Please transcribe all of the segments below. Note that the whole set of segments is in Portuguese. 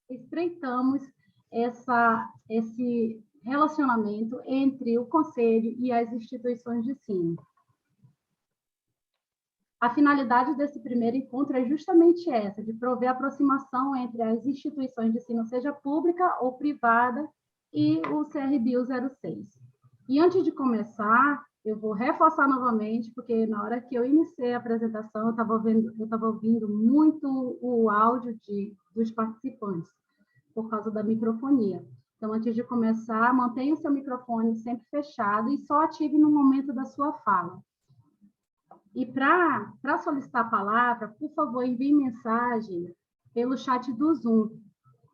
estreitamos esse relacionamento entre o Conselho e as instituições de ensino. A finalidade desse primeiro encontro é justamente essa, de prover aproximação entre as instituições de ensino, seja pública ou privada, e o CRBio 06. E antes de começar, eu vou reforçar novamente, porque na hora que eu iniciei a apresentação, eu estava ouvindo muito o áudio dos participantes, por causa da microfonia. Então, antes de começar, mantenha o seu microfone sempre fechado e só ative no momento da sua fala. E para solicitar a palavra, por favor, envie mensagem pelo chat do Zoom,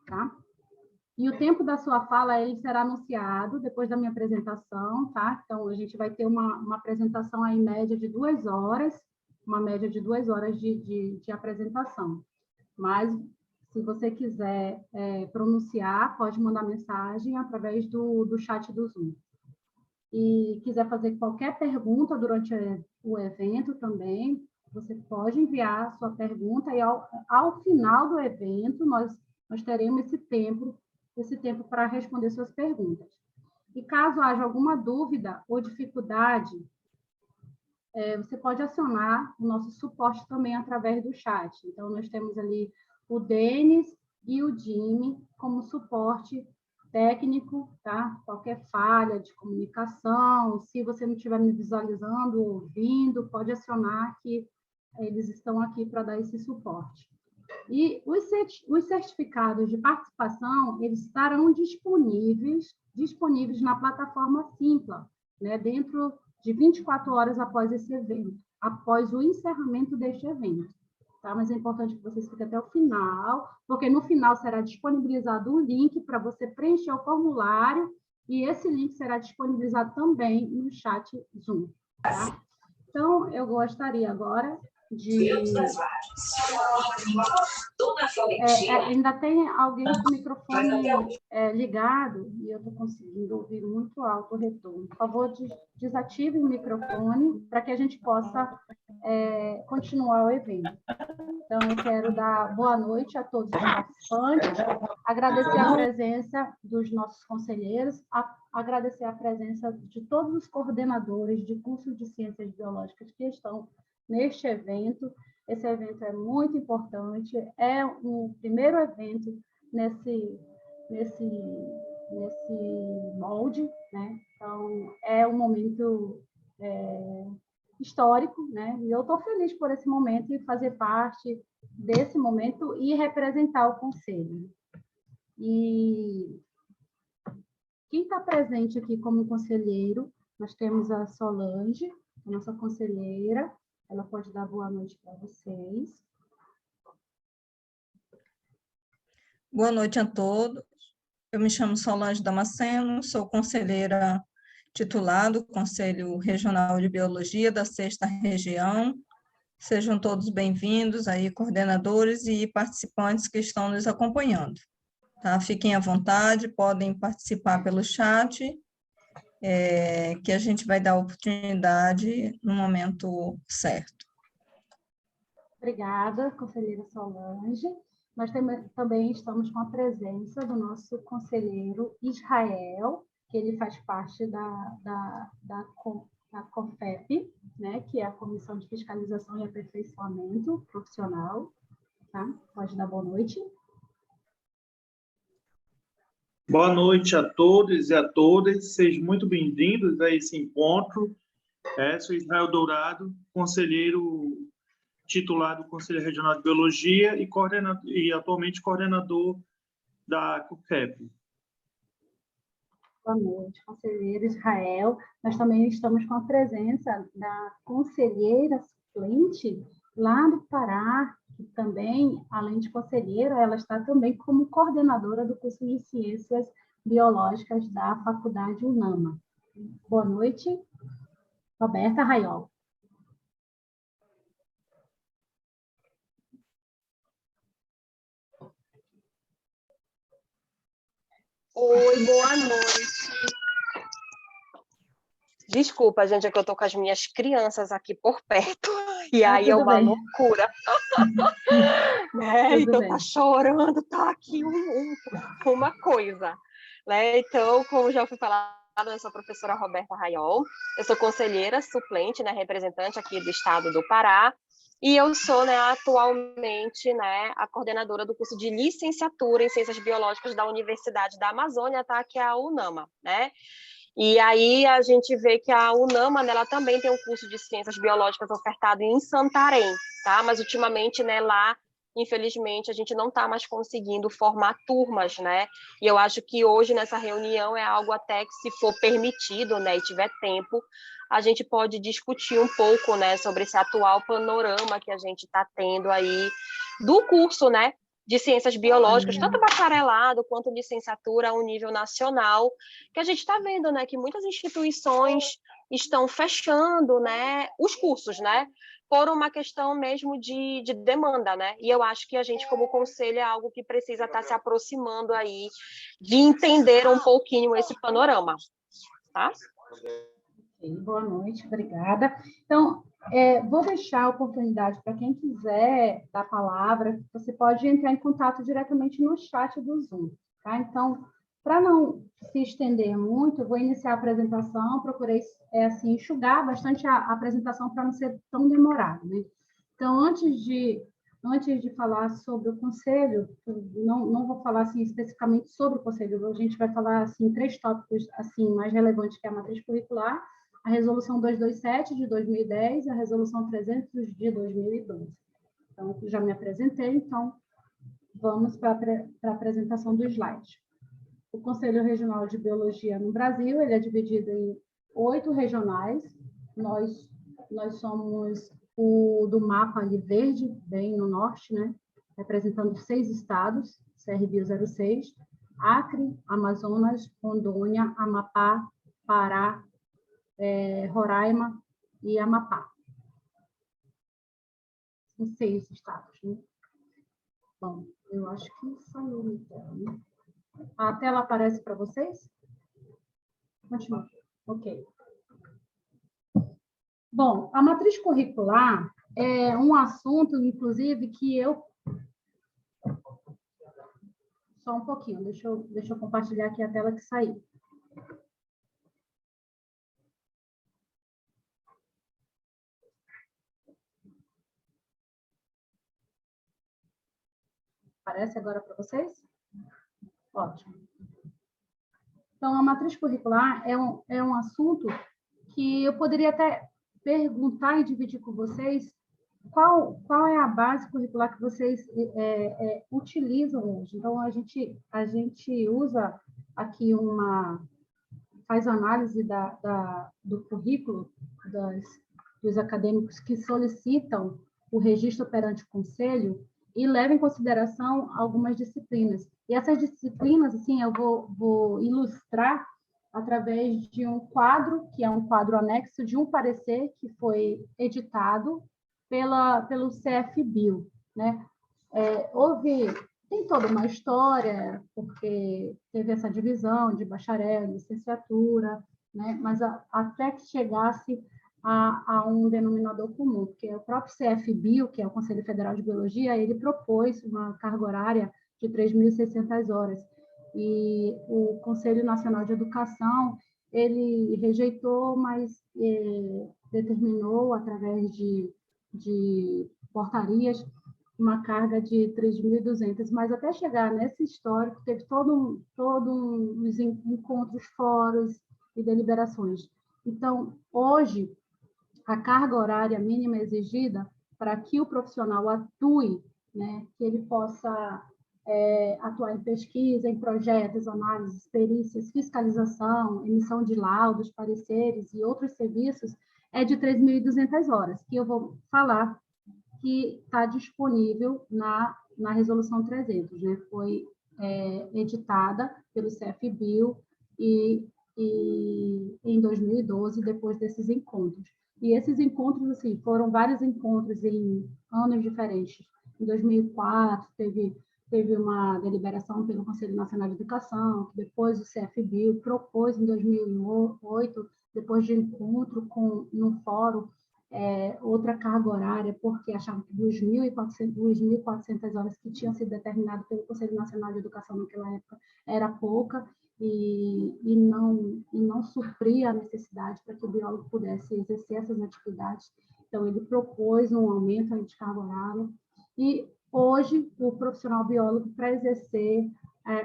tá? E o tempo da sua fala ele será anunciado depois da minha apresentação, tá? Então, a gente vai ter uma apresentação aí, em média de 2 horas, uma média de 2 horas de apresentação. Mas, se você quiser pronunciar, pode mandar mensagem através do chat do Zoom. E quiser fazer qualquer pergunta durante o evento também, você pode enviar a sua pergunta e ao final do evento nós teremos esse tempo para responder suas perguntas. E caso haja alguma dúvida ou dificuldade, você pode acionar o nosso suporte também através do chat. Então, nós temos ali o Denis e o Jimmy como suporte técnico, tá? Qualquer falha de comunicação, se você não estiver me visualizando, ouvindo, pode acionar que eles estão aqui para dar esse suporte. E os certificados de participação, eles estarão disponíveis na plataforma Simpla, né? Dentro de 24 horas após esse evento, após o encerramento deste evento. Tá? Mas é importante que vocês fiquem até o final, porque no final será disponibilizado um link para você preencher o formulário, e esse link será disponibilizado também no chat Zoom. Tá? Então, eu gostaria agora de... ainda tem alguém com o microfone ligado, e eu estou conseguindo ouvir muito alto o retorno. Por favor, desative o microfone para que a gente possa continuar o evento. Então, eu quero dar boa noite a todos os participantes, agradecer a presença dos nossos conselheiros, agradecer a presença de todos os coordenadores de cursos de ciências biológicas que estão neste evento. Esse evento é muito importante, é o primeiro evento nesse molde, né? Então, é um momento histórico, né? E eu estou feliz por esse momento e fazer parte desse momento e representar o Conselho. E quem está presente aqui como conselheiro, nós temos a Solange, a nossa conselheira. Ela pode dar boa noite para vocês. Boa noite a todos. Eu me chamo Solange Damasceno, sou conselheira titular do Conselho Regional de Biologia da 6ª Região. Sejam todos bem-vindos aí, coordenadores e participantes que estão nos acompanhando. Tá? Fiquem à vontade, podem participar pelo chat, que a gente vai dar oportunidade no momento certo. Obrigada, conselheira Solange. Nós também estamos com a presença do nosso conselheiro Israel, que ele faz parte da COFEP, né, que é a Comissão de Fiscalização e Aperfeiçoamento Profissional. Tá? Pode dar boa noite. Boa noite a todos e a todas, sejam muito bem-vindos a esse encontro. Sou Israel Dourado, conselheiro titular do Conselho Regional de Biologia e atualmente coordenador da COFEP. Boa noite, conselheiro Israel. Nós também estamos com a presença da conselheira suplente lá do Pará, que também, além de conselheira, ela está também como coordenadora do curso de Ciências Biológicas da Faculdade UNAMA. Boa noite, Roberta Raiol. Oi, boa noite. Desculpa, gente, é que eu estou com as minhas crianças aqui por perto. E aí é tudo uma bem. loucura. Né? Tudo Então, bem. tá chorando, tá aqui uma coisa. Né? Então, como já foi falado, eu sou a professora Roberta Raiol, eu sou conselheira suplente, né, representante aqui do estado do Pará, e eu sou, né, atualmente, né, a coordenadora do curso de licenciatura em Ciências Biológicas da Universidade da Amazônia, tá? Que é a UNAMA, né? E aí a gente vê que a UNAMA, né, ela também tem um curso de Ciências Biológicas ofertado em Santarém, tá? Mas ultimamente, né, lá, infelizmente, a gente não está mais conseguindo formar turmas, né? E eu acho que hoje, nessa reunião, é algo até que, se for permitido, né, e tiver tempo, a gente pode discutir um pouco, né, sobre esse atual panorama que a gente está tendo aí do curso, né, de ciências biológicas, tanto bacharelado quanto licenciatura a um nível nacional, que a gente está vendo, né, que muitas instituições estão fechando, né, os cursos, né, por uma questão mesmo de demanda, né, e eu acho que a gente, como conselho, é algo que precisa estar se aproximando aí, de entender um pouquinho esse panorama, tá? Boa noite, obrigada. Então, vou deixar a oportunidade para quem quiser dar palavra, você pode entrar em contato diretamente no chat do Zoom, tá? Então, para não se estender muito, eu vou iniciar a apresentação, procurei, assim, enxugar bastante a apresentação para não ser tão demorado, né? Então, antes de falar sobre o conselho, não vou falar assim, especificamente sobre o conselho, a gente vai falar assim, 3 tópicos assim, mais relevantes, que é a matriz curricular, a Resolução 227 de 2010 e a Resolução 300 de 2012. Então, já me apresentei, então vamos para a apresentação do slide. O Conselho Regional de Biologia no Brasil, ele é dividido em 8 regionais. Nós somos o do mapa ali verde, bem no norte, né? Representando 6 estados, CRBio 06, Acre, Amazonas, Rondônia, Amapá, Pará, Roraima e Amapá. São 6 estados, né? Bom, eu acho que saiu na tela, né? A tela aparece para vocês? Continua. Ok. Bom, a matriz curricular é um assunto, inclusive, que eu... Só um pouquinho, deixa eu compartilhar aqui a tela que saiu. Aparece agora para vocês? Ótimo. Então, a matriz curricular é um assunto que eu poderia até perguntar e dividir com vocês qual é a base curricular que vocês utilizam hoje. Então, a gente usa aqui faz análise do currículo dos acadêmicos que solicitam o registro perante o conselho e leva em consideração algumas disciplinas. E essas disciplinas, assim, eu vou ilustrar através de um quadro, que é um quadro anexo de um parecer que foi editado pelo CFBio, né? Tem toda uma história, porque teve essa divisão de bacharel, licenciatura, né? Mas até que chegasse a um denominador comum, porque o próprio CFBio, que é o Conselho Federal de Biologia, ele propôs uma carga horária de 3.600 horas, e o Conselho Nacional de Educação, ele rejeitou, mas determinou, através de portarias, uma carga de 3.200, mas até chegar nesse histórico, teve todos os encontros, fóruns e deliberações. Então, hoje, a carga horária mínima exigida para que o profissional atue, né, que ele possa atuar em pesquisa, em projetos, análises, perícias, fiscalização, emissão de laudos, pareceres e outros serviços, é de 3.200 horas, que eu vou falar que está disponível na Resolução 300, né? Foi editada pelo CFBio e em 2012, depois desses encontros. E esses encontros, assim, foram vários encontros em anos diferentes. Em 2004, teve uma deliberação pelo Conselho Nacional de Educação, depois o CFBio propôs em 2008, depois de encontro no fórum outra carga horária, porque achavam que 2.400 horas que tinham sido determinadas pelo Conselho Nacional de Educação naquela época era pouca e não supria a necessidade para que o biólogo pudesse exercer essas atividades. Então, ele propôs um aumento de carga horária e hoje o profissional biólogo, para exercer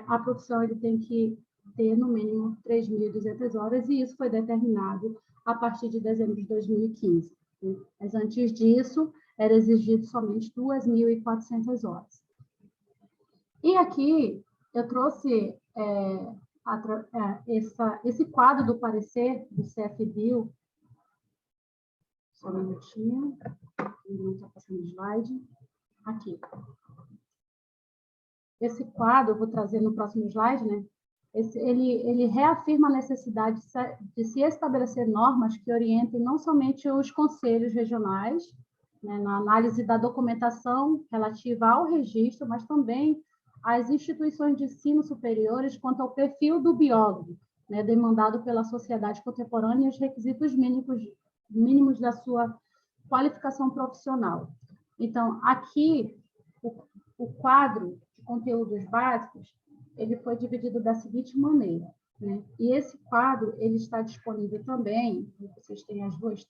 a profissão, ele tem que ter no mínimo 3.200 horas e isso foi determinado a partir de dezembro de 2015. Mas antes disso, era exigido somente 2.400 horas. E aqui eu trouxe esse quadro do parecer do CFBio. Só um minutinho, não está passando o slide. Aqui. Esse quadro, eu vou trazer no próximo slide, né? Ele reafirma a necessidade de se estabelecer normas que orientem não somente os conselhos regionais, né, na análise da documentação relativa ao registro, mas também as instituições de ensino superiores quanto ao perfil do biólogo, né, demandado pela sociedade contemporânea e os requisitos mínimos da sua qualificação profissional. Então, aqui, o quadro de conteúdos básicos, ele foi dividido da seguinte maneira, né? E esse quadro, ele está disponível também, vocês têm as duas,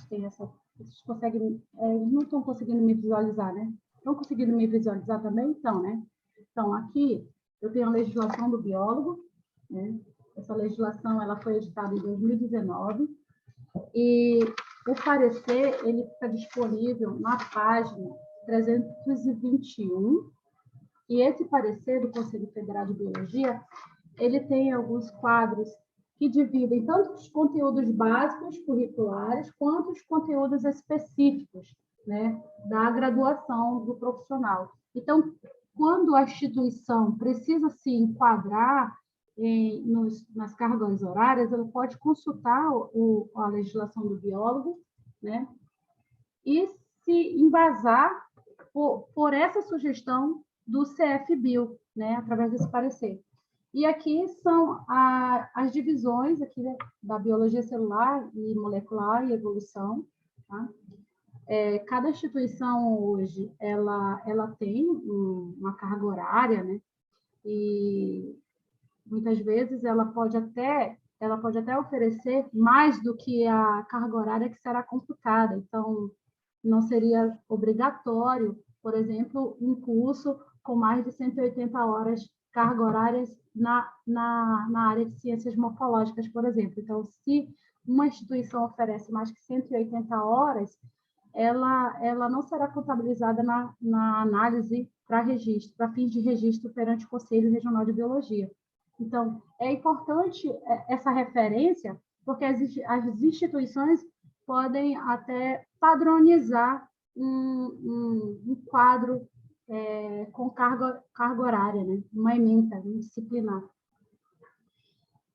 vocês conseguem, eles não estão conseguindo me visualizar, né? Estão conseguindo me visualizar também? Então, né? Então, aqui, eu tenho a legislação do biólogo, né? Essa legislação, ela foi editada em 2019, e o parecer, ele fica disponível na página 321, e esse parecer do Conselho Federal de Biologia, ele tem alguns quadros que dividem tanto os conteúdos básicos curriculares, quanto os conteúdos específicos, né, da graduação do profissional. Então, quando a instituição precisa se enquadrar nas cargas horárias, ela pode consultar a legislação do biólogo, né, e se embasar por essa sugestão do CFBio, né, através desse parecer. E aqui são as divisões aqui, né, da biologia celular e molecular e evolução. Tá? Cada instituição hoje ela tem uma carga horária, né, e muitas vezes ela pode até oferecer mais do que a carga horária que será computada. Então, não seria obrigatório, por exemplo, um curso com mais de 180 horas carga horárias na área de ciências morfológicas, por exemplo. Então, se uma instituição oferece mais que 180 horas, ela não será contabilizada na análise para registro, para fins de registro perante o Conselho Regional de Biologia. Então, é importante essa referência, porque as instituições podem até padronizar um quadro com carga horária, né? Uma ementa disciplinar.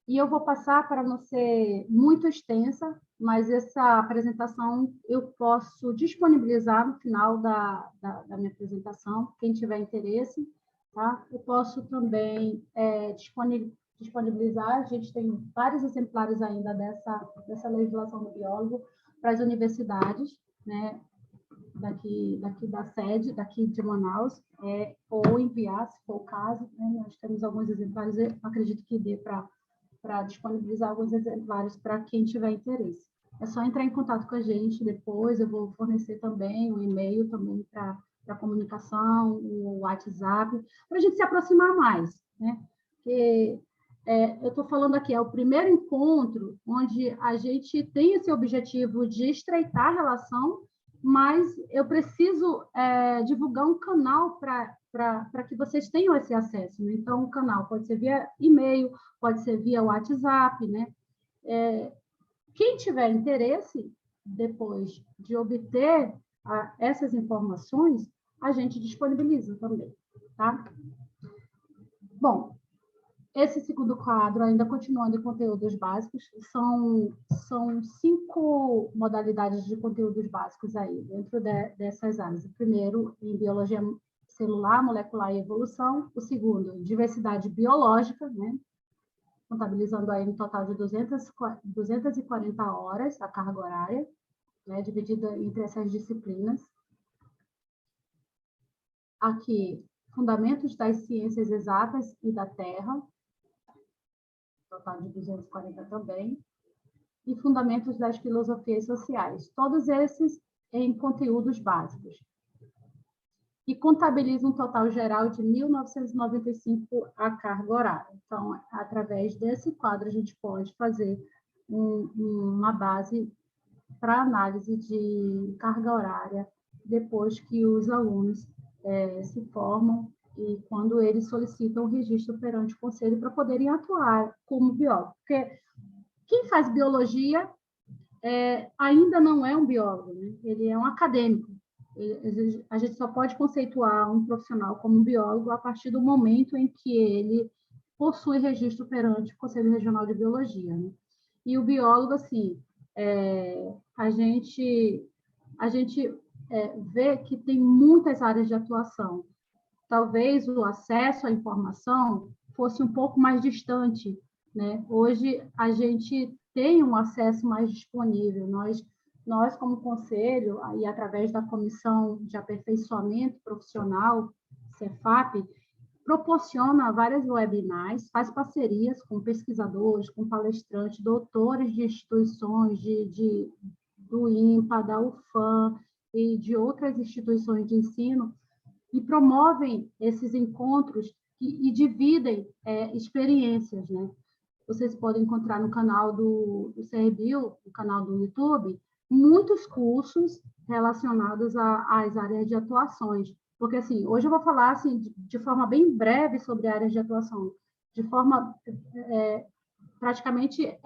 E eu vou passar para não ser muito extensa, mas essa apresentação eu posso disponibilizar no final da minha apresentação, quem tiver interesse. Tá? Eu posso também disponibilizar, a gente tem vários exemplares ainda dessa legislação do biólogo para as universidades, né? daqui da sede, daqui de Manaus, ou enviar, se for o caso, né? Nós temos alguns exemplares, eu acredito que dê para disponibilizar alguns exemplares para quem tiver interesse. É só entrar em contato com a gente depois, eu vou fornecer também um e-mail também para comunicação, o WhatsApp, para a gente se aproximar mais, né? Porque eu estou falando aqui, é o primeiro encontro onde a gente tem esse objetivo de estreitar a relação, mas eu preciso divulgar um canal para que vocês tenham esse acesso, né? Então, o canal pode ser via e-mail, pode ser via WhatsApp, né? Quem tiver interesse, depois de obter essas informações, a gente disponibiliza também, tá? Bom, esse segundo quadro, ainda continuando em conteúdos básicos, são 5 modalidades de conteúdos básicos aí, dentro dessas áreas. O primeiro, em biologia celular, molecular e evolução. O segundo, diversidade biológica, né? Contabilizando aí um total de 240 horas a carga horária. né, dividida entre essas disciplinas. Aqui, Fundamentos das Ciências Exatas e da Terra, total de 240 também, e Fundamentos das Filosofias Sociais, todos esses em conteúdos básicos. E contabiliza um total geral de 1.995 a carga horária. Então, através desse quadro, a gente pode fazer uma base para análise de carga horária depois que os alunos se formam e quando eles solicitam o registro perante o conselho para poderem atuar como biólogo. Porque quem faz biologia ainda não é um biólogo, né? Ele é um acadêmico. A gente só pode conceituar um profissional como um biólogo a partir do momento em que ele possui registro perante o Conselho Regional de Biologia, né? E o biólogo, assim, a gente vê que tem muitas áreas de atuação. Talvez o acesso à informação fosse um pouco mais distante, né? Hoje, a gente tem um acesso mais disponível. Nós, como conselho, e através da Comissão de Aperfeiçoamento Profissional, CEFAP, proporciona várias webinars, faz parcerias com pesquisadores, com palestrantes, doutores de instituições do INPA, da UFAM e de outras instituições de ensino, e promovem esses encontros e dividem experiências, né? Vocês podem encontrar no canal do CRBio, no canal do YouTube, muitos cursos relacionados às áreas de atuações. Porque, assim, hoje eu vou falar assim, de forma bem breve sobre áreas de atuação, de forma praticamente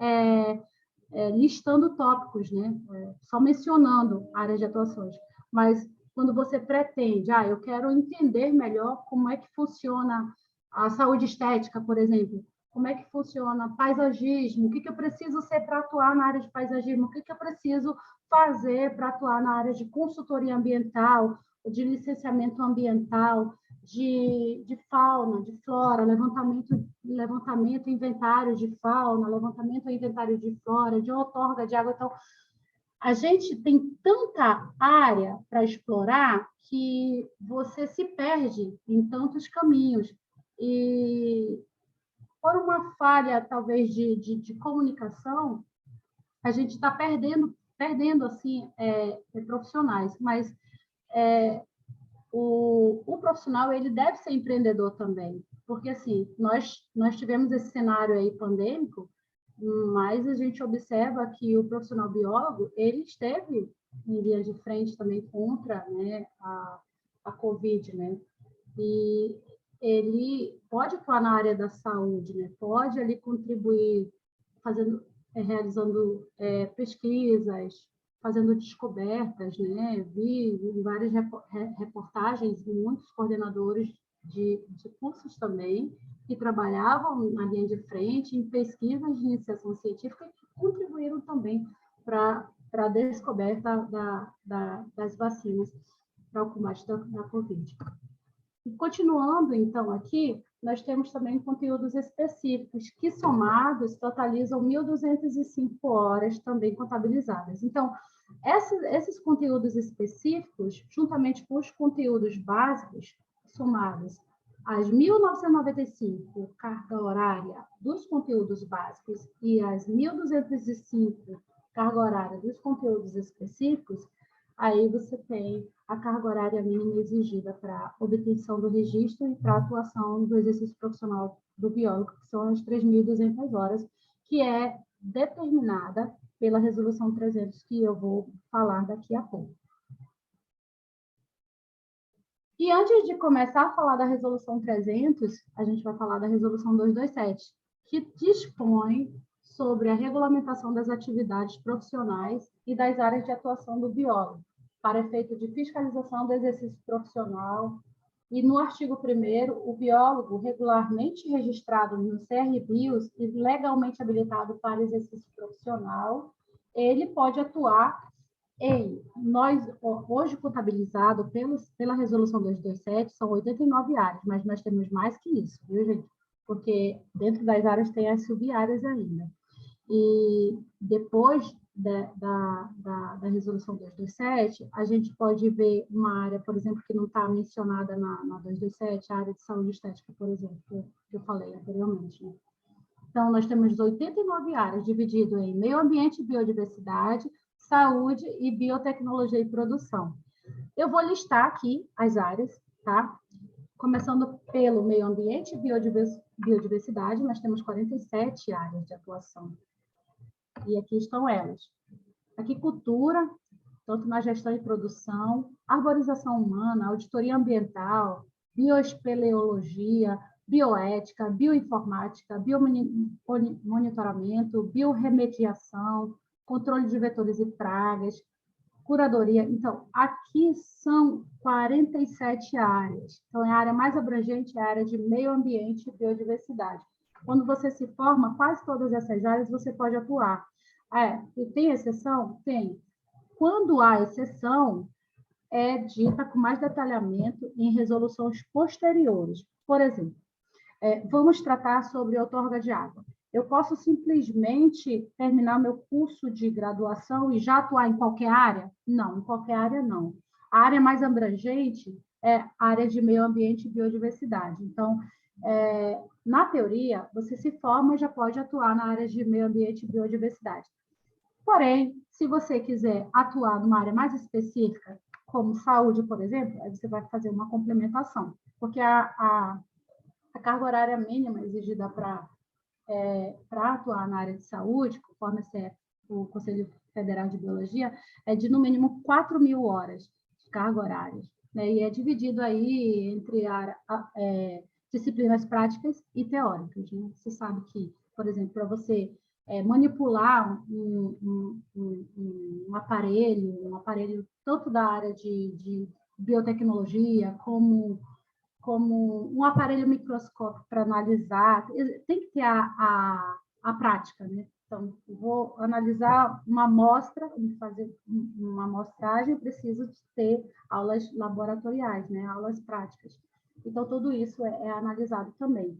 listando tópicos, né? Só mencionando áreas de atuações. Mas quando você pretende, eu quero entender melhor como é que funciona a saúde estética, por exemplo, como é que funciona paisagismo, o que eu preciso ser para atuar na área de paisagismo, o que eu preciso fazer para atuar na área de consultoria ambiental, de licenciamento ambiental, de fauna, de flora, levantamento, inventário de fauna, levantamento e inventário de flora, de outorga de água. Então, a gente tem tanta área para explorar que você se perde em tantos caminhos. E por uma falha, talvez, de comunicação, a gente está perdendo assim, profissionais. Mas o profissional ele deve ser empreendedor também. Porque, assim, nós tivemos esse cenário aí pandêmico, mas a gente observa que o profissional biólogo, ele esteve em linha de frente também contra, né, a Covid, né? E ele pode atuar na área da saúde, né? Pode ali contribuir realizando pesquisas, fazendo descobertas, né? Vi em várias reportagens muitos coordenadores de cursos também que trabalhavam na linha de frente em pesquisas de iniciação científica que contribuíram também para a descoberta das vacinas para o combate da Covid. E continuando, então, aqui, nós temos também conteúdos específicos que, somados, totalizam 1.205 horas também contabilizadas. Então, esses conteúdos específicos, juntamente com os conteúdos básicos, somados as 1.995 carga horária dos conteúdos básicos e as 1.205 carga horária dos conteúdos específicos, aí você tem a carga horária mínima exigida para obtenção do registro e para atuação do exercício profissional do biólogo, que são as 3.200 horas, que é determinada pela Resolução 300, que eu vou falar daqui a pouco. E antes de começar a falar da Resolução 300, a gente vai falar da Resolução 227, que dispõe sobre a regulamentação das atividades profissionais e das áreas de atuação do biólogo, para efeito de fiscalização do exercício profissional. E no artigo 1º, o biólogo regularmente registrado no CRBios e legalmente habilitado para exercício profissional, ele pode atuar hoje contabilizado pela Resolução 227, são 89 áreas, mas nós temos mais que isso, viu, gente? Porque dentro das áreas tem as sub-áreas ainda. E depois da Resolução 227, a gente pode ver uma área, por exemplo, que não está mencionada na 227, a área de saúde estética, por exemplo, que eu falei anteriormente, né? Então, nós temos 89 áreas divididas em meio ambiente e biodiversidade, saúde e biotecnologia e produção. Eu vou listar aqui as áreas, tá? Começando pelo meio ambiente e biodiversidade, nós temos 47 áreas de atuação. E aqui estão elas. Aquicultura, tanto na gestão e produção, arborização humana, auditoria ambiental, bioespeleologia, bioética, bioinformática, biomonitoramento, biorremediação, controle de vetores e pragas, curadoria. Então, aqui são 47 áreas. Então, a área mais abrangente é a área de meio ambiente e biodiversidade. Quando você se forma, quase todas essas áreas você pode atuar. E tem exceção? Tem. Quando há exceção, é dita com mais detalhamento em resoluções posteriores. Por exemplo, vamos tratar sobre outorga de água. Eu posso simplesmente terminar meu curso de graduação e já atuar em qualquer área? Não, em qualquer área não. A área mais abrangente é a área de meio ambiente e biodiversidade. Então, na teoria, você se forma e já pode atuar na área de meio ambiente e biodiversidade. Porém, se você quiser atuar numa área mais específica, como saúde, por exemplo, aí você vai fazer uma complementação, porque a carga horária mínima exigida para atuar na área de saúde, conforme o Conselho Federal de Biologia, é de, no mínimo, 4.000 horas de carga horária, né? E é dividido aí entre disciplinas práticas e teóricas, né? Você sabe que, por exemplo, para você manipular um aparelho tanto da área de biotecnologia como um aparelho microscópico para analisar, tem que ter a prática, né? Então, vou analisar uma amostra, fazer uma amostragem, preciso ter aulas laboratoriais, né? Aulas práticas. Então, tudo isso é analisado também.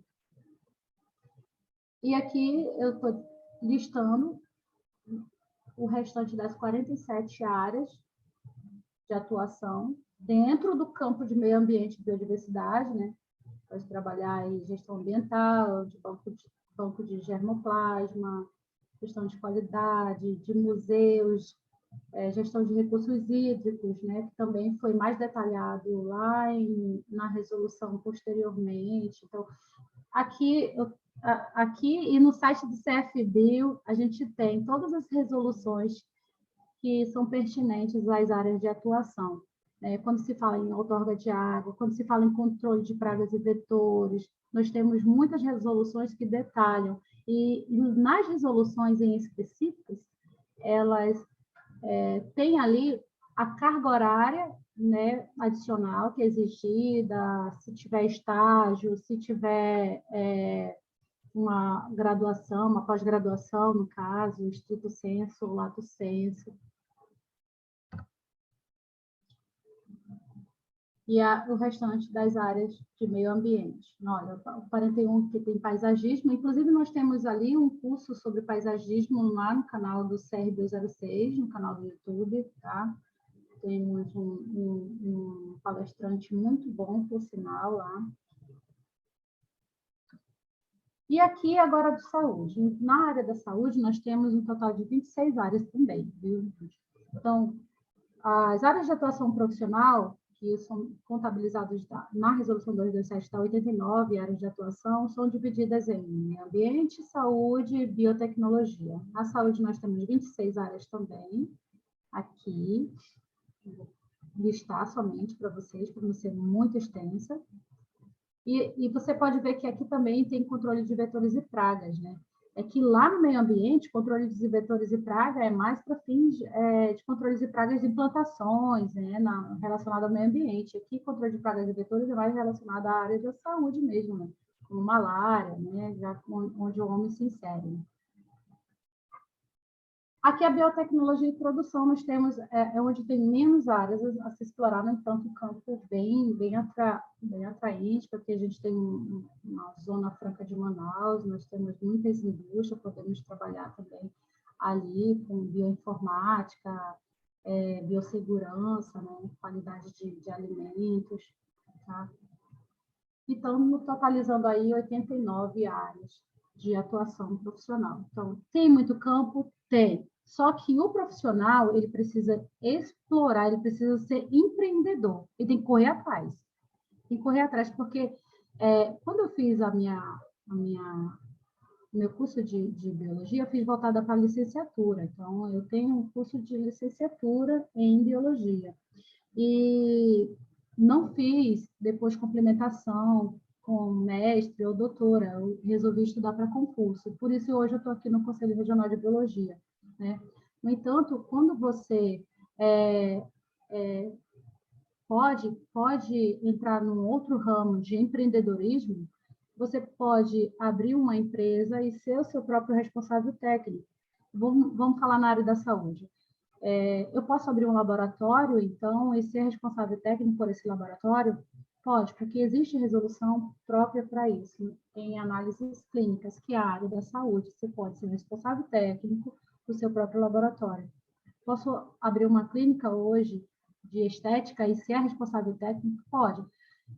E aqui eu estou listando o restante das 47 áreas de atuação dentro do campo de meio ambiente e biodiversidade, né? Pode trabalhar em gestão ambiental, de banco de germoplasma, gestão de qualidade, de museus, gestão de recursos hídricos, né? Que também foi mais detalhado lá na resolução posteriormente. Então, aqui e no site do CFBio, a gente tem todas as resoluções que são pertinentes às áreas de atuação. Quando se fala em outorga de água, quando se fala em controle de pragas e vetores, nós temos muitas resoluções que detalham. E nas resoluções em específicas, elas têm ali a carga horária, né, adicional que é exigida, se tiver estágio, se tiver uma graduação, uma pós-graduação, no caso, estrito sensu, lato sensu. E o restante das áreas de meio ambiente. Olha, o 41 que tem paisagismo, inclusive nós temos ali um curso sobre paisagismo lá no canal do CR206, no canal do YouTube, tá? Temos um palestrante muito bom, por sinal, lá. E aqui, agora, de saúde. Na área da saúde, nós temos um total de 26 áreas também, viu? Então, as áreas de atuação profissional, que são contabilizadas na Resolução 227, está 89 áreas de atuação, são divididas em meio ambiente, saúde e biotecnologia. Na saúde, nós temos 26 áreas também, aqui, vou listar somente para vocês, para não ser muito extensa. E você pode ver que aqui também tem controle de vetores e pragas, né? É que lá no meio ambiente, controle de vetores e pragas é mais para fins de controle de pragas de plantações, né? Relacionado ao meio ambiente. Aqui, controle de pragas e vetores é mais relacionado à área da saúde mesmo, né? Como malária, né? Já onde o homem se insere. Aqui, a biotecnologia e produção, nós temos, onde tem menos áreas a se explorar, no entanto, um campo bem atraente, porque a gente tem uma zona franca de Manaus, nós temos muitas indústrias, podemos trabalhar também ali com bioinformática, biossegurança, né, qualidade de alimentos, tá? E estamos totalizando aí 89 áreas de atuação profissional. Então, tem muito campo? Tem. Só que o profissional, ele precisa explorar, ele precisa ser empreendedor, ele tem que correr atrás. Tem que correr atrás, porque quando eu fiz meu curso de biologia, eu fiz voltada para a licenciatura. Então, eu tenho um curso de licenciatura em biologia. E não fiz depois complementação com mestre ou doutora, eu resolvi estudar para concurso. Por isso, hoje eu estou aqui no Conselho Regional de Biologia, né? No entanto, quando você pode entrar num outro ramo de empreendedorismo, você pode abrir uma empresa e ser o seu próprio responsável técnico. Vamos falar na área da saúde. Eu posso abrir um laboratório, então, e ser responsável técnico por esse laboratório? Pode, porque existe resolução própria para isso, em análises clínicas, que é a área da saúde. Você pode ser responsável técnico do seu próprio laboratório. Posso abrir uma clínica hoje de estética e ser responsável técnico? Pode.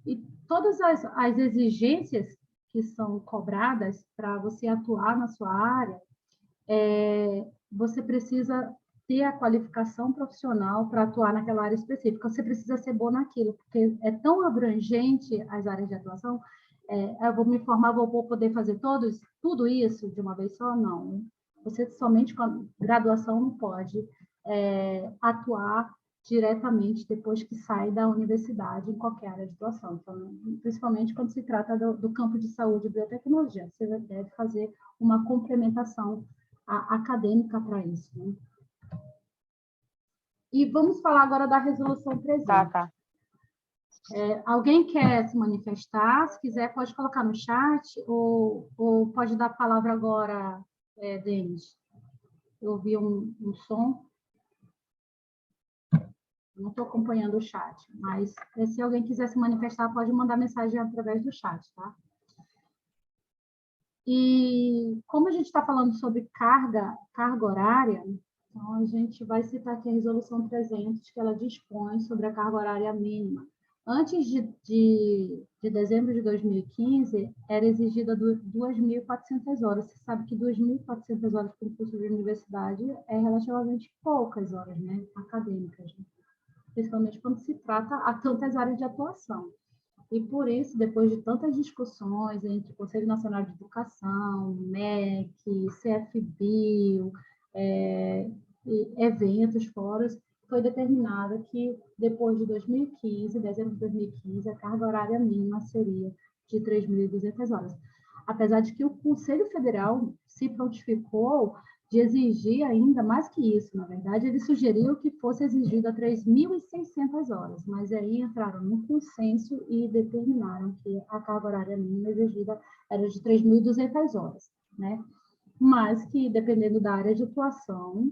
E todas as exigências que são cobradas para você atuar na sua área, você precisa ter a qualificação profissional para atuar naquela área específica. Você precisa ser bom naquilo, porque é tão abrangente as áreas de atuação. Eu vou me formar, vou poder fazer tudo isso de uma vez só? Não. Você somente com a graduação não pode atuar diretamente depois que sai da universidade em qualquer área de atuação. Então, principalmente quando se trata do campo de saúde e biotecnologia, você deve fazer uma complementação acadêmica para isso, né? E vamos falar agora da Resolução 300. Tá. Alguém quer se manifestar? Se quiser, pode colocar no chat ou pode dar a palavra agora, Denis. Eu ouvi um som. Não estou acompanhando o chat, mas se alguém quiser se manifestar, pode mandar mensagem através do chat, tá? E como a gente está falando sobre carga horária, então a gente vai citar aqui a Resolução 300, que ela dispõe sobre a carga horária mínima. Antes de dezembro de 2015, era exigida 2.400 horas. Você sabe que 2.400 horas para um curso de universidade é relativamente poucas horas, né, acadêmicas, né? Principalmente quando se trata a tantas áreas de atuação. E por isso, depois de tantas discussões entre o Conselho Nacional de Educação, MEC, CFBio, eventos, fóruns, foi determinado que depois de 2015, dezembro de 2015, a carga horária mínima seria de 3.200 horas. Apesar de que o Conselho Federal se prontificou de exigir ainda mais que isso. Na verdade, ele sugeriu que fosse exigido a 3.600 horas, mas aí entraram num consenso e determinaram que a carga horária mínima exigida era de 3.200 horas, né? Mas que, dependendo da área de atuação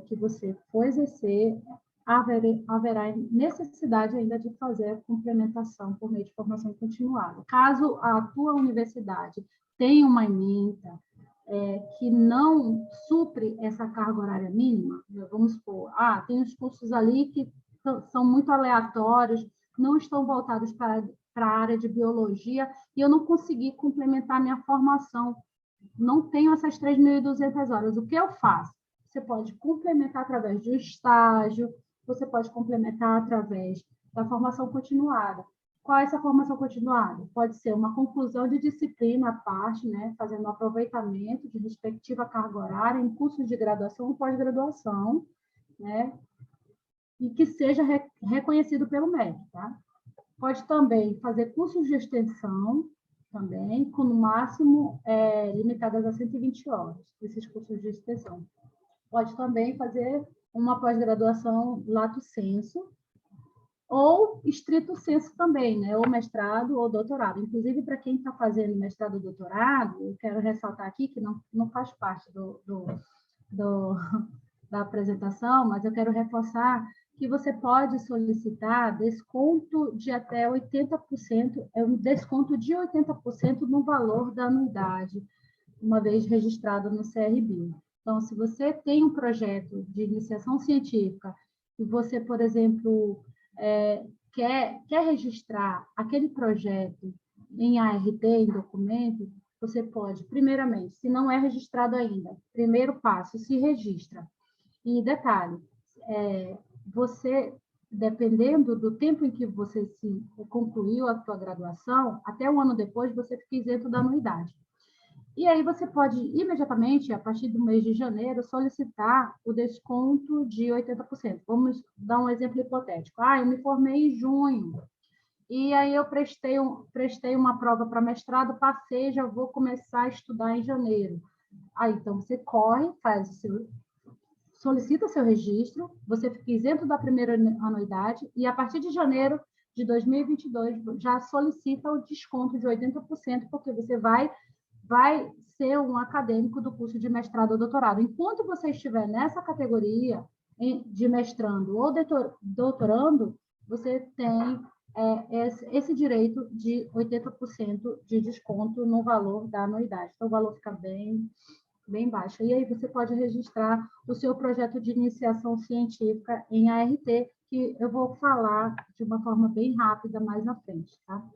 que você for exercer, haverá necessidade ainda de fazer a complementação por meio de formação continuada. Caso a tua universidade tenha uma ementa que não supre essa carga horária mínima, vamos supor, tem os cursos ali que são muito aleatórios, não estão voltados para a área de biologia, e eu não consegui complementar minha formação, não tenho essas 3.200 horas. O que eu faço? Você pode complementar através de um estágio, você pode complementar através da formação continuada. Qual é essa formação continuada? Pode ser uma conclusão de disciplina à parte, né, fazendo um aproveitamento de respectiva carga horária em cursos de graduação ou pós-graduação, né, e que seja reconhecido pelo MEC, tá? Pode também fazer cursos de extensão, também, com no máximo limitadas a 120 horas, esses cursos de extensão. Pode também fazer uma pós-graduação lato sensu, ou estrito sensu também, né? Ou mestrado ou doutorado. Inclusive, para quem está fazendo mestrado ou doutorado, eu quero ressaltar aqui que não faz parte da apresentação, mas eu quero reforçar que você pode solicitar desconto de até 80%, um desconto de 80% no valor da anuidade, uma vez registrado no CRBio. Então, se você tem um projeto de iniciação científica e você, por exemplo, quer registrar aquele projeto em ART, em documento, você pode, primeiramente, se não é registrado ainda, primeiro passo, se registra. E detalhe, você, dependendo do tempo em que você concluiu a sua graduação, até um ano depois você fica isento da anuidade. E aí você pode, imediatamente, a partir do mês de janeiro, solicitar o desconto de 80%. Vamos dar um exemplo hipotético. Eu me formei em junho, e aí eu prestei uma prova para mestrado, passei, já vou começar a estudar em janeiro. Aí, então, você corre, solicita seu registro, você fica isento da primeira anuidade, e a partir de janeiro de 2022, já solicita o desconto de 80%, porque você vai ser um acadêmico do curso de mestrado ou doutorado. Enquanto você estiver nessa categoria de mestrando ou doutorando, você tem esse direito de 80% de desconto no valor da anuidade. Então, o valor fica bem baixo. E aí você pode registrar o seu projeto de iniciação científica em ART, que eu vou falar de uma forma bem rápida mais na frente, tá?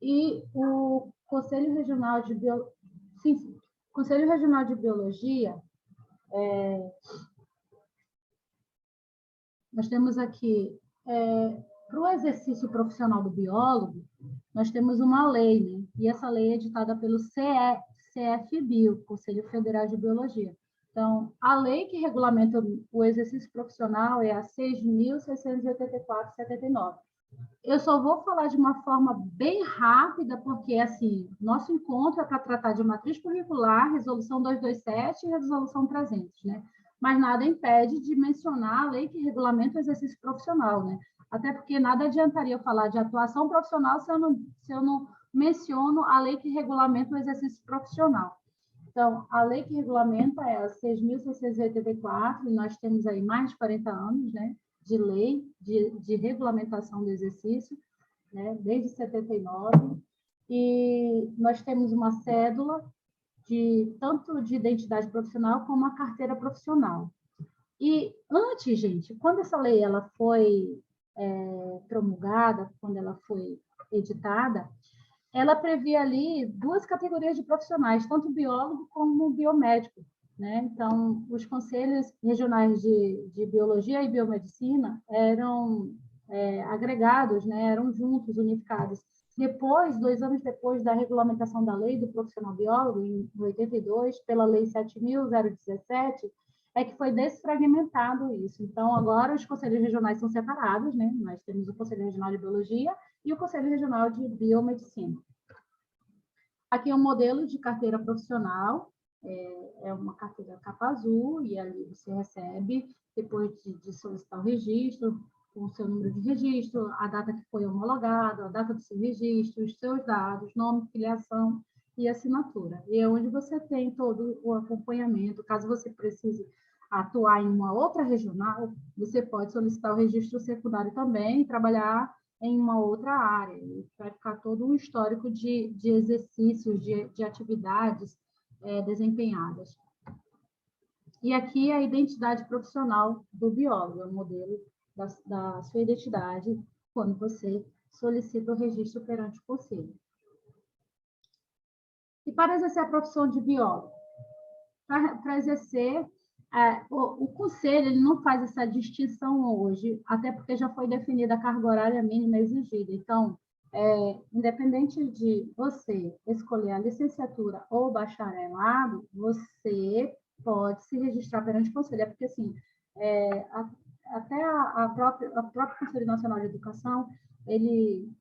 E o Conselho Regional de Biologia, nós temos aqui, para o exercício profissional do biólogo, nós temos uma lei, né? E essa lei é editada pelo CFBio, Conselho Federal de Biologia. Então, a lei que regulamenta o exercício profissional é a 6.684/79. Eu só vou falar de uma forma bem rápida, porque, assim, nosso encontro é para tratar de matriz curricular, resolução 227 e resolução 300, né? Mas nada impede de mencionar a lei que regulamenta o exercício profissional, né? Até porque nada adiantaria eu falar de atuação profissional se eu não menciono a lei que regulamenta o exercício profissional. Então, a lei que regulamenta é a 6.684, e nós temos aí mais de 40 anos, né, de lei de regulamentação do exercício, né, desde 79, e nós temos uma cédula tanto de identidade profissional como a carteira profissional. E antes, gente, quando essa lei ela foi promulgada, quando ela foi editada, ela previa ali duas categorias de profissionais, tanto biólogo como biomédico, né? Então, os conselhos regionais de biologia e biomedicina eram agregados, né? Eram juntos, unificados. Depois, 2 anos depois da regulamentação da lei do profissional biólogo, em 82, pela Lei 7.017, é que foi desfragmentado isso. Então, agora os conselhos regionais são separados, né? Nós temos o Conselho Regional de Biologia e o Conselho Regional de Biomedicina. Aqui é um modelo de carteira profissional, é uma carteira capa azul, e ali você recebe, depois de solicitar o registro, com o seu número de registro, a data que foi homologado, a data do seu registro, os seus dados, nome, filiação e assinatura. E é onde você tem todo o acompanhamento. Caso você precise atuar em uma outra regional, você pode solicitar o registro secundário também e trabalhar em uma outra área. E vai ficar todo um histórico de exercícios, de atividades desempenhadas. E aqui é a identidade profissional do biólogo, é o modelo da sua identidade quando você solicita o registro perante o conselho. E para exercer a profissão de biólogo? Para exercer, o conselho ele não faz essa distinção hoje, até porque já foi definida a carga horária mínima exigida. Então, independente de você escolher a licenciatura ou o bacharelado, você pode se registrar perante o conselho. Porque, assim, até o próprio Conselho Nacional de Educação, ele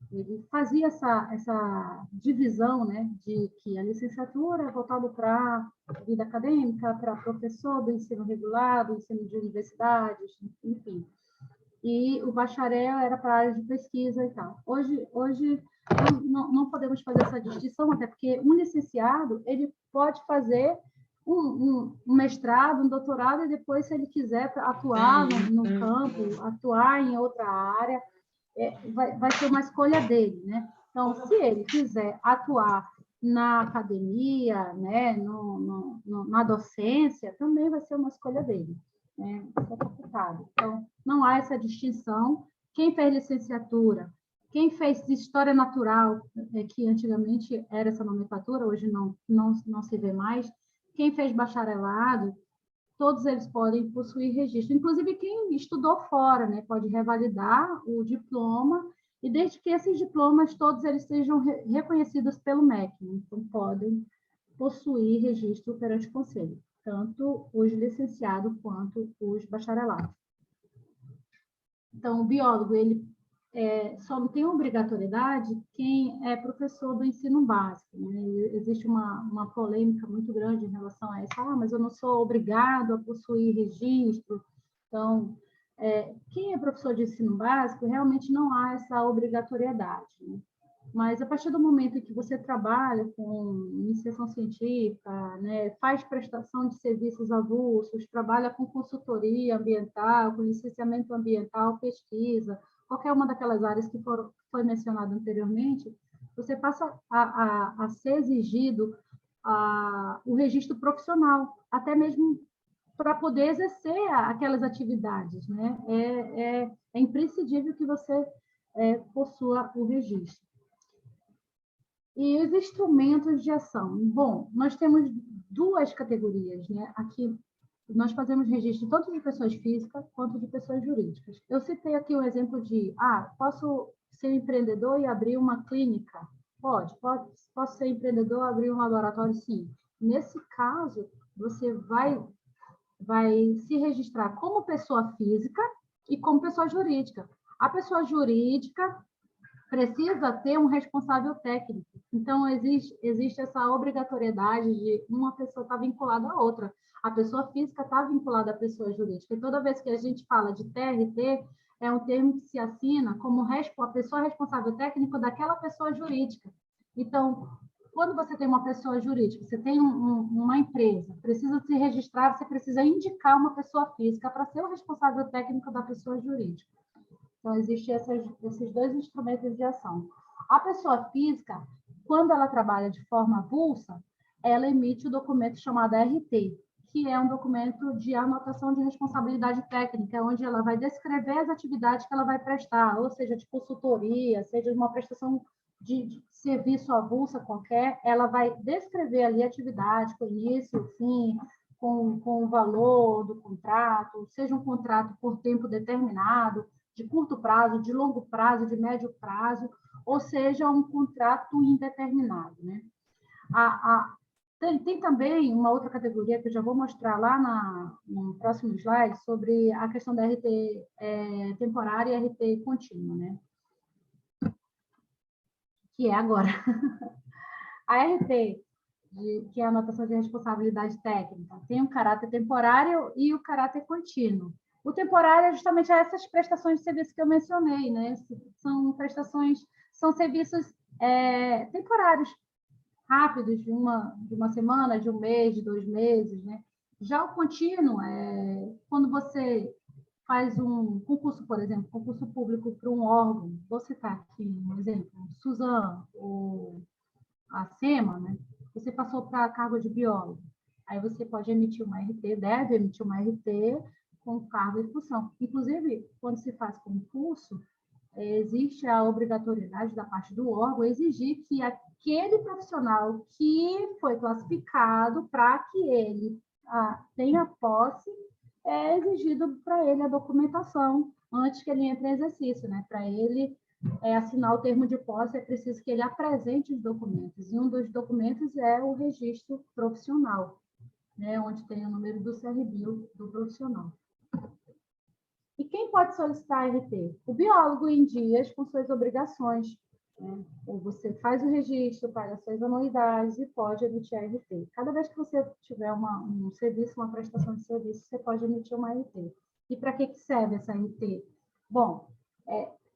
fazia essa divisão, né, de que a licenciatura é voltada para a vida acadêmica, para professor do ensino regular, do ensino de universidades, enfim. E o bacharel era para a área de pesquisa e tal. Hoje não podemos fazer essa distinção, até porque um licenciado ele pode fazer um mestrado, um doutorado, e depois, se ele quiser atuar no campo, atuar em outra área, vai ser uma escolha dele, né? Então, se ele quiser atuar na academia, né, na docência, também vai ser uma escolha dele, né? Isso é facultado. Então, não há essa distinção. Quem fez licenciatura, quem fez História Natural, que antigamente era essa nomenclatura, hoje não se vê mais, quem fez bacharelado, todos eles podem possuir registro. Inclusive, quem estudou fora, né, pode revalidar o diploma, e desde que esses diplomas, todos eles sejam reconhecidos pelo MEC, né? Então, podem possuir registro perante o Conselho, tanto os licenciados quanto os bacharelados. Então, o biólogo, ele só não tem obrigatoriedade quem é professor do ensino básico, né? Existe uma polêmica muito grande em relação a isso. Mas eu não sou obrigado a possuir registro. Então, quem é professor de ensino básico, realmente não há essa obrigatoriedade, né? Mas, a partir do momento em que você trabalha com iniciação científica, né, faz prestação de serviços avulsos, trabalha com consultoria ambiental, com licenciamento ambiental, pesquisa, qualquer uma daquelas áreas que foi mencionada anteriormente, você passa a ser exigido o registro profissional, até mesmo para poder exercer aquelas atividades, né? É imprescindível que você possua o registro. E os instrumentos de ação? Bom, nós temos duas categorias, né? Aqui nós fazemos registro tanto de pessoas físicas quanto de pessoas jurídicas. Eu citei aqui o exemplo de, posso ser empreendedor e abrir uma clínica? Posso ser empreendedor e abrir um laboratório? Sim. Nesse caso, você vai se registrar como pessoa física e como pessoa jurídica. A pessoa jurídica precisa ter um responsável técnico. Então, existe essa obrigatoriedade de uma pessoa estar vinculada à outra. A pessoa física está vinculada à pessoa jurídica. E toda vez que a gente fala de TRT, é um termo que se assina como a pessoa responsável técnico daquela pessoa jurídica. Então, quando você tem uma pessoa jurídica, você tem uma empresa, precisa se registrar, você precisa indicar uma pessoa física para ser o responsável técnico da pessoa jurídica. Então, existem esses dois instrumentos de ação. A pessoa física, quando ela trabalha de forma avulsa, ela emite o documento chamado RT, que é um documento de anotação de responsabilidade técnica, onde ela vai descrever as atividades que ela vai prestar, ou seja, de consultoria, seja de uma prestação de serviço avulsa qualquer, ela vai descrever ali a atividade, com início, fim, com o valor do contrato, seja um contrato por tempo determinado, de curto prazo, de longo prazo, de médio prazo, ou seja, um contrato indeterminado, né? Tem também uma outra categoria que eu já vou mostrar lá no próximo slide sobre a questão da RT temporária e RT contínua, né? Que é agora. A RT, que é a anotação de responsabilidade técnica, tem um caráter temporário e o caráter contínuo. O temporário é justamente essas prestações de serviço que eu mencionei, né? São serviços temporários, rápidos, de uma semana, de um mês, de 2 meses, né? Já o contínuo é quando você faz um concurso, por exemplo, concurso público para um órgão, vou citar aqui um exemplo, Suzano, ou a SEMA, né? Você passou para cargo de biólogo. Aí você pode emitir uma RT, deve emitir uma RT com cargo e função. Inclusive, quando se faz concurso, existe a obrigatoriedade da parte do órgão exigir que aquele profissional que foi classificado para que ele tenha posse, é exigido para ele a documentação antes que ele entre em exercício, né? Para ele assinar o termo de posse, é preciso que ele apresente os documentos. E um dos documentos é o registro profissional, né? Onde tem o número do CRBio do profissional. E quem pode solicitar a RT? O biólogo em dias com suas obrigações, né? Ou você faz o registro, paga suas anuidades e pode emitir a RT. Cada vez que você tiver um serviço, uma prestação de serviço, você pode emitir uma RT. E para que serve essa RT? Bom,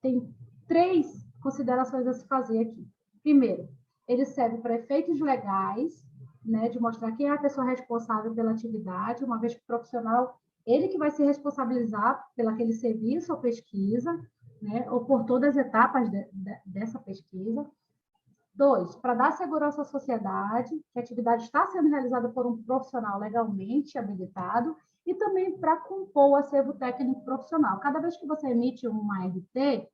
tem 3 considerações a se fazer aqui. Primeiro, ele serve para efeitos legais, né, de mostrar quem é a pessoa responsável pela atividade, uma vez que o profissional, ele que vai se responsabilizar pelaquele serviço ou pesquisa, né, ou por todas as etapas dessa pesquisa. 2, para dar segurança à sociedade, que a atividade está sendo realizada por um profissional legalmente habilitado, e também para compor o acervo técnico profissional. Cada vez que você emite uma RT,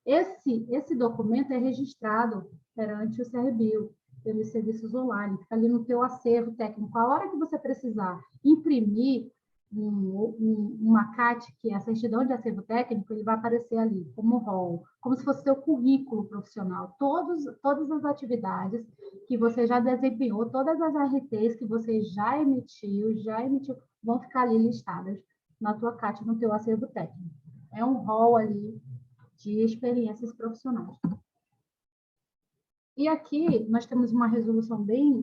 esse documento é registrado perante o CRBio, pelos serviços online, fica ali no teu acervo técnico. A hora que você precisar imprimir uma CAT, que é a certidão de acervo técnico, ele vai aparecer ali como rol, como se fosse seu currículo profissional. Todas as atividades que você já desempenhou, todas as RTs que você já emitiu, vão ficar ali listadas na tua CAT, no teu acervo técnico. É um rol ali de experiências profissionais. E aqui nós temos uma resolução bem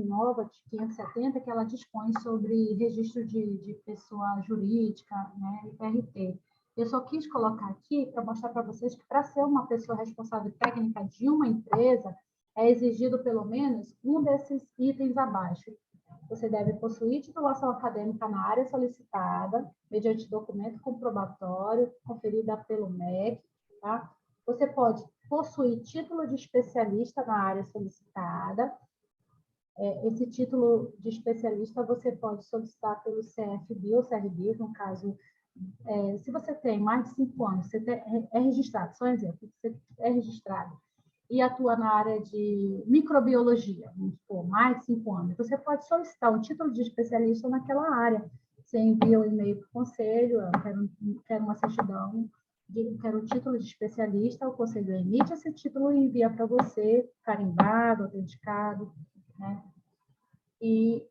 nova, de 570, que ela dispõe sobre registro de pessoa jurídica, né, IPRT. Eu só quis colocar aqui para mostrar para vocês que, para ser uma pessoa responsável técnica de uma empresa, é exigido pelo menos um desses itens abaixo. Você deve possuir titulação acadêmica na área solicitada, mediante documento comprobatório, conferida pelo MEC, tá? Você pode possuir título de especialista na área solicitada. Esse título de especialista você pode solicitar pelo CFBio ou CRBio, no caso, se você tem mais de 5 anos, você é registrado, só um exemplo, você é registrado e atua na área de microbiologia, vamos supor, mais de 5 anos, você pode solicitar um título de especialista naquela área. Você envia um e-mail para o conselho, eu quero uma certidão, quero um título de especialista, o conselho emite esse título e envia para você, carimbado, autenticado, né? E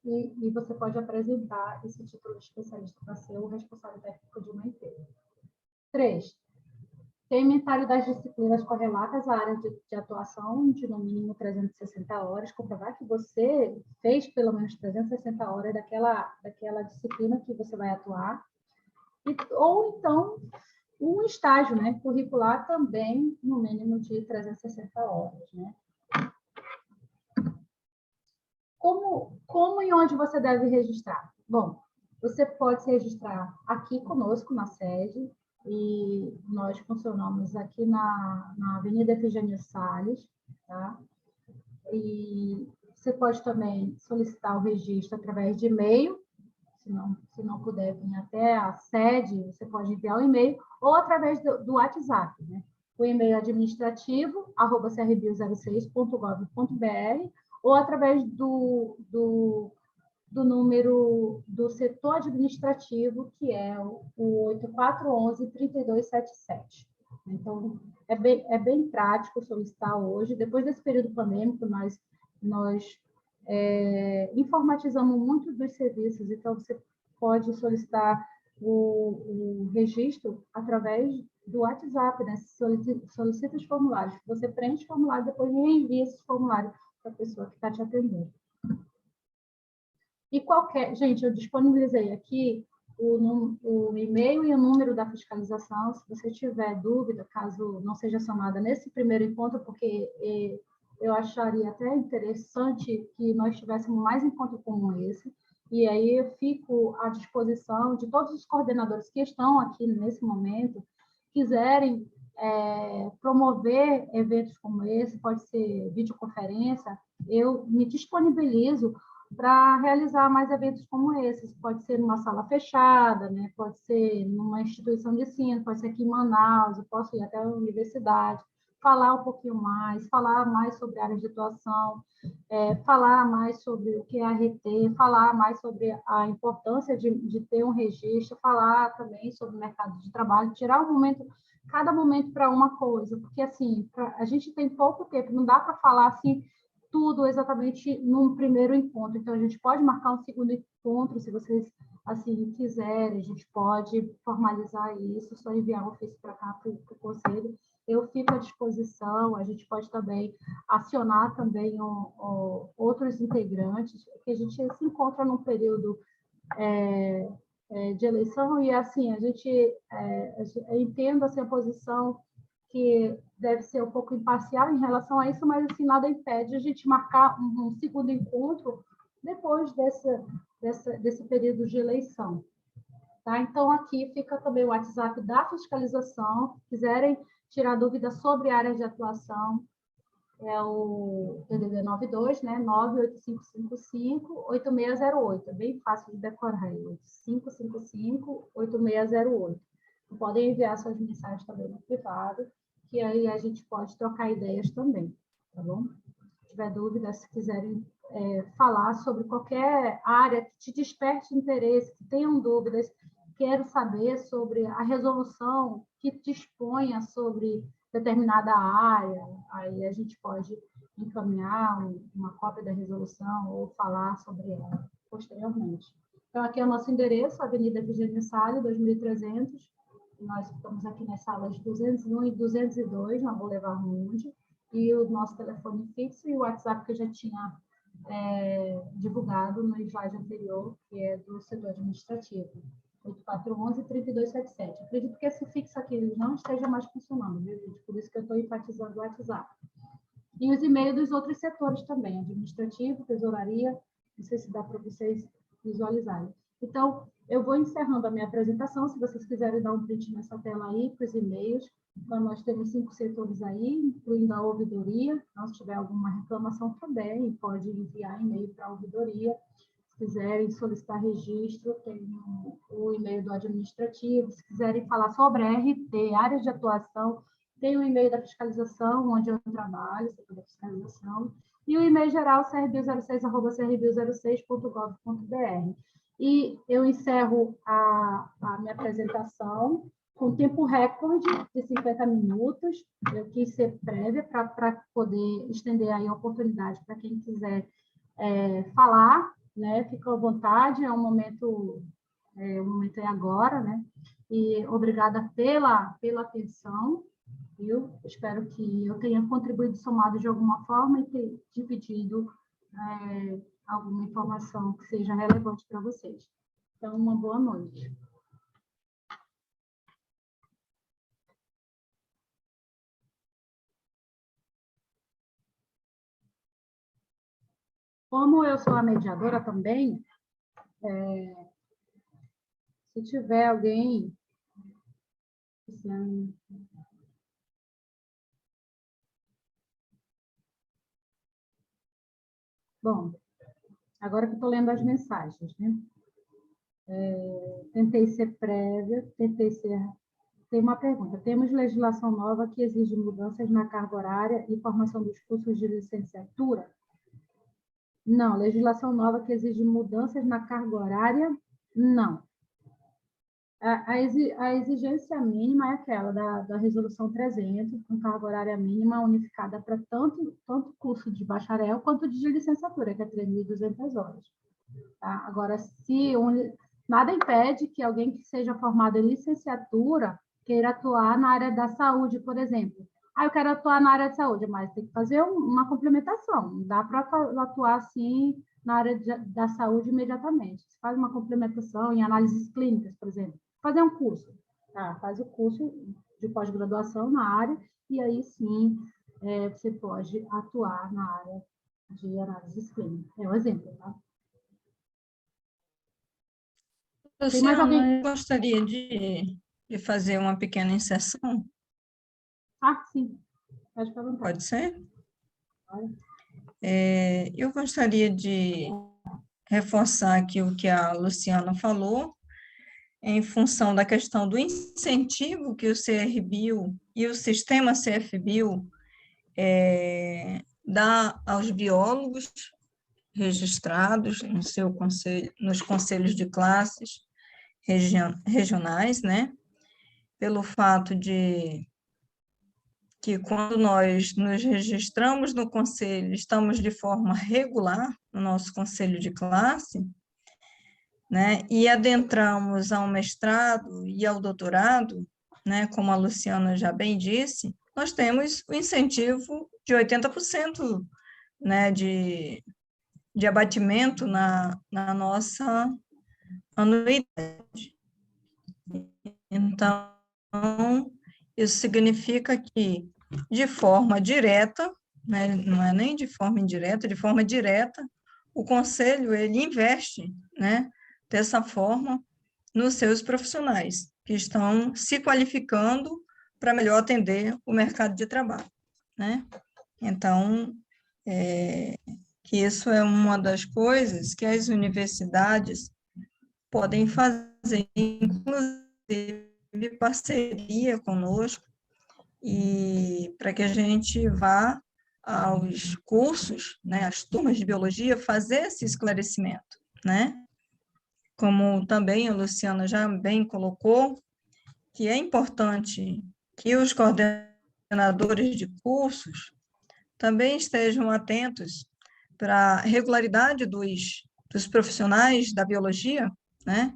você pode apresentar esse título de especialista para ser o responsável técnico de uma empresa. 3. Tem inventário das disciplinas correlatas à área de atuação de no mínimo 360 horas, comprovar que você fez pelo menos 360 horas daquela disciplina que você vai atuar, ou então um estágio, né, curricular também no mínimo de 360 horas, né? Como e onde você deve registrar? Bom, você pode se registrar aqui conosco na sede, e nós funcionamos aqui na Avenida Efigênio Salles, tá? E você pode também solicitar o registro através de e-mail, se não puder vir até a sede, você pode enviar o e-mail, ou através do WhatsApp, né? O e-mail administrativo, @crbio06.gov.br, ou através do número do setor administrativo, que é o 8411-3277. Então, é bem prático solicitar hoje. Depois desse período pandêmico, nós informatizamos muito dos serviços, então você pode solicitar o registro através do WhatsApp, né? Solicita os formulários. Você preenche o formulário, depois reenvia esses formulários para a pessoa que está te atendendo. E gente, eu disponibilizei aqui o e-mail e o número da fiscalização, se você tiver dúvida, caso não seja chamada nesse primeiro encontro, porque eu acharia até interessante que nós tivéssemos mais encontros como esse, e aí eu fico à disposição de todos os coordenadores que estão aqui nesse momento, quiserem promover eventos como esse, pode ser videoconferência, eu me disponibilizo para realizar mais eventos como esses. Pode ser numa sala fechada, né? Pode ser numa instituição de ensino, pode ser aqui em Manaus, eu posso ir até a universidade, falar um pouquinho mais, falar mais sobre áreas de atuação, falar mais sobre o que é RT, falar mais sobre a importância de ter um registro, falar também sobre o mercado de trabalho, tirar cada momento para uma coisa, porque assim, a gente tem pouco tempo, não dá para falar assim tudo exatamente num primeiro encontro. Então, a gente pode marcar um segundo encontro, se vocês assim quiserem, a gente pode formalizar isso, só enviar um ofício para cá, para o conselho. Eu fico à disposição, a gente pode também acionar também outros integrantes, porque a gente se encontra num período de eleição, e assim, a gente entendo assim, a posição que deve ser um pouco imparcial em relação a isso, mas assim, nada impede a gente marcar um segundo encontro depois desse período de eleição. Tá? Então, aqui fica também o WhatsApp da fiscalização, se quiserem tirar dúvidas sobre áreas de atuação, é o DDD 92, né? 98555-8608. É bem fácil de decorar, 8555-8608. Podem enviar suas mensagens também no privado, que aí a gente pode trocar ideias também, tá bom? Se tiver dúvidas, se quiserem falar sobre qualquer área que te desperte interesse, que tenham dúvidas, quero saber sobre a resolução que disponha sobre determinada área, aí a gente pode encaminhar uma cópia da resolução ou falar sobre ela posteriormente. Então, aqui é o nosso endereço, Avenida Virgínio Salles, 2300. Nós estamos aqui nas salas 201 e 202, na Boulevard Mundi, e o nosso telefone fixo e o WhatsApp que eu já tinha divulgado no slide anterior, que é do setor administrativo, 8411-3277. Acredito que esse fixo aqui não esteja mais funcionando, viu, gente? Por isso que eu estou enfatizando o WhatsApp. E os e-mails dos outros setores também, administrativo, tesouraria, não sei se dá para vocês visualizarem. Então, eu vou encerrando a minha apresentação, se vocês quiserem dar um print nessa tela aí, para os e-mails. Então, nós temos 5 setores aí, incluindo a ouvidoria. Então, se tiver alguma reclamação também, pode enviar e-mail para a ouvidoria. Se quiserem solicitar registro, tem o e-mail do administrativo. Se quiserem falar sobre a RT, áreas de atuação, tem o e-mail da fiscalização, onde eu trabalho, setor da fiscalização. E o e-mail geral, crbio06@crbio06.gov.br. E eu encerro a minha apresentação com tempo recorde de 50 minutos. Eu quis ser prévia para poder estender aí a oportunidade para quem quiser falar, né? Fica à vontade, o momento é agora, né? E obrigada pela atenção, viu? Espero que eu tenha contribuído, somado de alguma forma e ter dividido alguma informação que seja relevante para vocês. Então, uma boa noite. Como eu sou a mediadora também, se tiver alguém... Bom, agora que eu estou lendo as mensagens, né? Tentei ser prévia, Tem uma pergunta. Temos legislação nova que exige mudanças na carga horária e formação dos cursos de licenciatura? Não. Legislação nova que exige mudanças na carga horária? Não. A exigência mínima é aquela da Resolução 300, com carga horária mínima unificada para tanto curso de bacharel quanto de licenciatura, que é 3.200 horas. Tá? Agora, nada impede que alguém que seja formado em licenciatura queira atuar na área da saúde, por exemplo. Eu quero atuar na área de saúde, mas tem que fazer uma complementação. Não dá para atuar assim na área da saúde imediatamente. Você faz uma complementação em análises clínicas, por exemplo. Fazer um curso. Faz o curso de pós-graduação na área e aí sim você pode atuar na área de análises clínicas. É um exemplo, tá? Tem mais alguém? Eu gostaria de fazer uma pequena inserção. Sim. Pode perguntar. Pode ser? Eu gostaria de reforçar aqui o que a Luciana falou, em função da questão do incentivo que o CRBio e o sistema CFBio dá aos biólogos registrados nos conselhos de classes regionais, né? Pelo fato de que quando nós nos registramos no conselho, estamos de forma regular no nosso conselho de classe, né? E adentramos ao mestrado e ao doutorado, né? Como a Luciana já bem disse, nós temos o incentivo de 80%, né? de abatimento na nossa anuidade. Então, isso significa que, de forma direta, né, não é nem de forma indireta, de forma direta, o Conselho ele investe, né, dessa forma nos seus profissionais, que estão se qualificando para melhor atender o mercado de trabalho, né? Então, que isso é uma das coisas que as universidades podem fazer, inclusive parceria conosco, e para que a gente vá aos cursos, né, às turmas de biologia, fazer esse esclarecimento, né? Como também a Luciana já bem colocou, que é importante que os coordenadores de cursos também estejam atentos para a regularidade dos profissionais da biologia, né?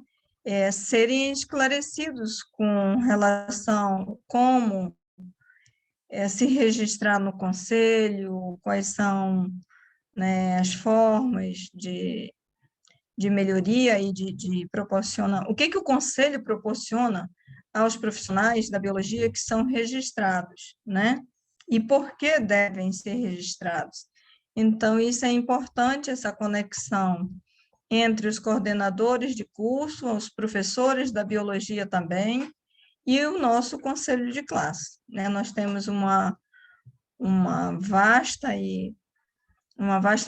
Serem esclarecidos com relação como se registrar no conselho, quais são, né, as formas de melhoria e de proporcionar, o que o conselho proporciona aos profissionais da biologia que são registrados, né? E por que devem ser registrados. Então, isso é importante, essa conexão entre os coordenadores de curso, os professores da biologia também, e o nosso conselho de classe, né? Nós temos uma vasta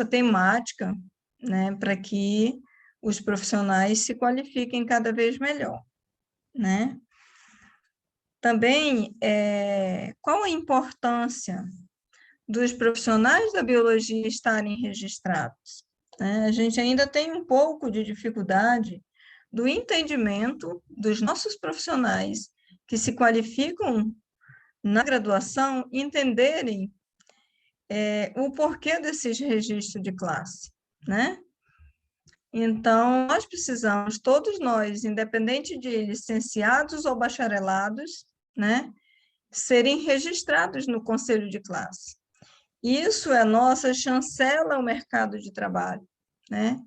temática, né, para que os profissionais se qualifiquem cada vez melhor, né? Também, qual a importância dos profissionais da biologia estarem registrados? A gente ainda tem um pouco de dificuldade do entendimento dos nossos profissionais que se qualificam na graduação, entenderem o porquê desses registros de classe, né? Então, nós precisamos, todos nós, independente de licenciados ou bacharelados, né, serem registrados no conselho de classe. Isso é a nossa chancela ao mercado de trabalho, né?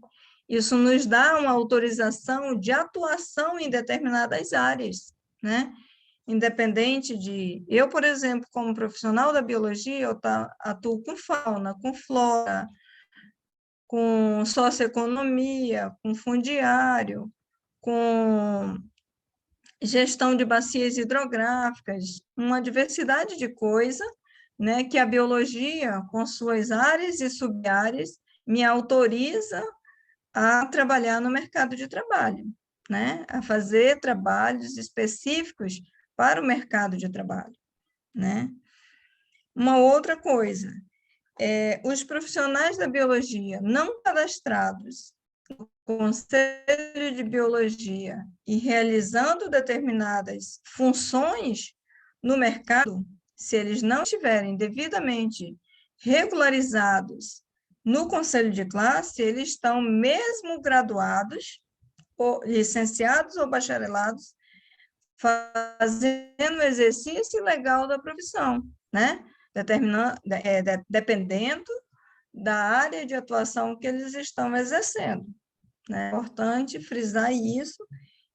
Isso nos dá uma autorização de atuação em determinadas áreas, né? Independente de... Eu, por exemplo, como profissional da biologia, eu atuo com fauna, com flora, com socioeconomia, com fundiário, com gestão de bacias hidrográficas, uma diversidade de coisas, né, que a biologia, com suas áreas e sub-áreas, me autoriza a trabalhar no mercado de trabalho, né, a fazer trabalhos específicos para o mercado de trabalho, né. Uma outra coisa, os profissionais da biologia não cadastrados no Conselho de Biologia e realizando determinadas funções no mercado, se eles não estiverem devidamente regularizados no Conselho de Classe, eles estão mesmo graduados, ou licenciados ou bacharelados, fazendo o exercício legal da profissão, né? Dependendo da área de atuação que eles estão exercendo. É importante frisar isso.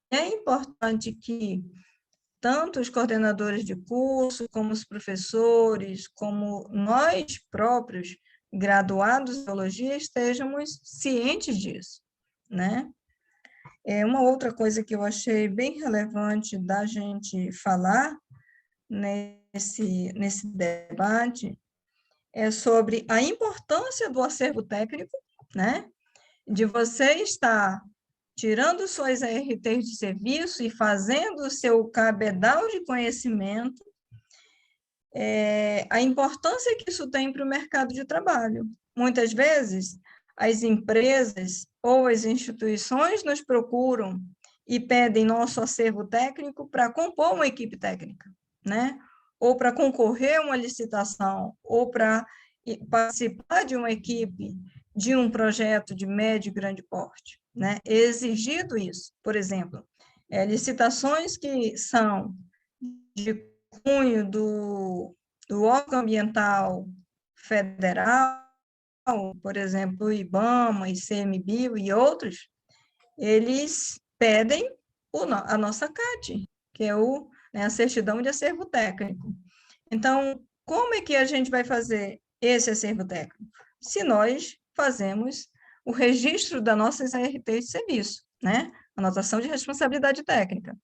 É importante que tanto os coordenadores de curso, como os professores, como nós próprios, graduados em biologia, estejamos cientes disso, né? Uma outra coisa que eu achei bem relevante da gente falar nesse debate é sobre a importância do acervo técnico, né? De você estar tirando suas ARTs de serviço e fazendo o seu cabedal de conhecimento, a importância que isso tem para o mercado de trabalho. Muitas vezes, as empresas ou as instituições nos procuram e pedem nosso acervo técnico para compor uma equipe técnica, né? Ou para concorrer a uma licitação, ou para participar de uma equipe de um projeto de médio e grande porte, né? É exigido isso, por exemplo, licitações que são de cunho do órgão ambiental federal, por exemplo, o IBAMA, ICMBio e outros, eles pedem a nossa CAT, que é a certidão de acervo técnico. Então, como é que a gente vai fazer esse acervo técnico? Se nós fazemos o registro das nossas ARTs de serviço, né? Anotação de responsabilidade técnica.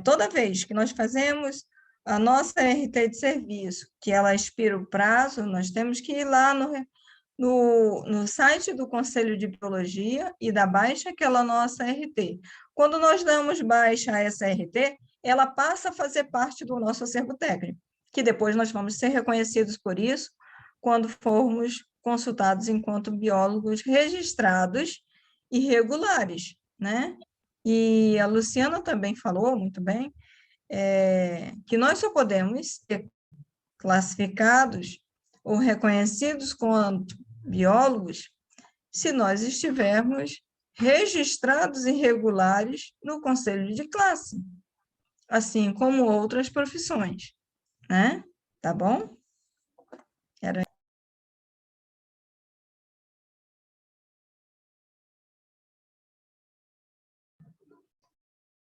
Toda vez que nós fazemos a nossa RT de serviço, que ela expira o prazo, nós temos que ir lá no site do Conselho de Biologia e dar baixa àquela nossa RT. Quando nós damos baixa a essa RT, ela passa a fazer parte do nosso acervo técnico, que depois nós vamos ser reconhecidos por isso quando formos consultados enquanto biólogos registrados e regulares, né? E a Luciana também falou muito bem, que nós só podemos ser classificados ou reconhecidos como biólogos se nós estivermos registrados e regulares no conselho de classe, assim como outras profissões, né? Tá bom?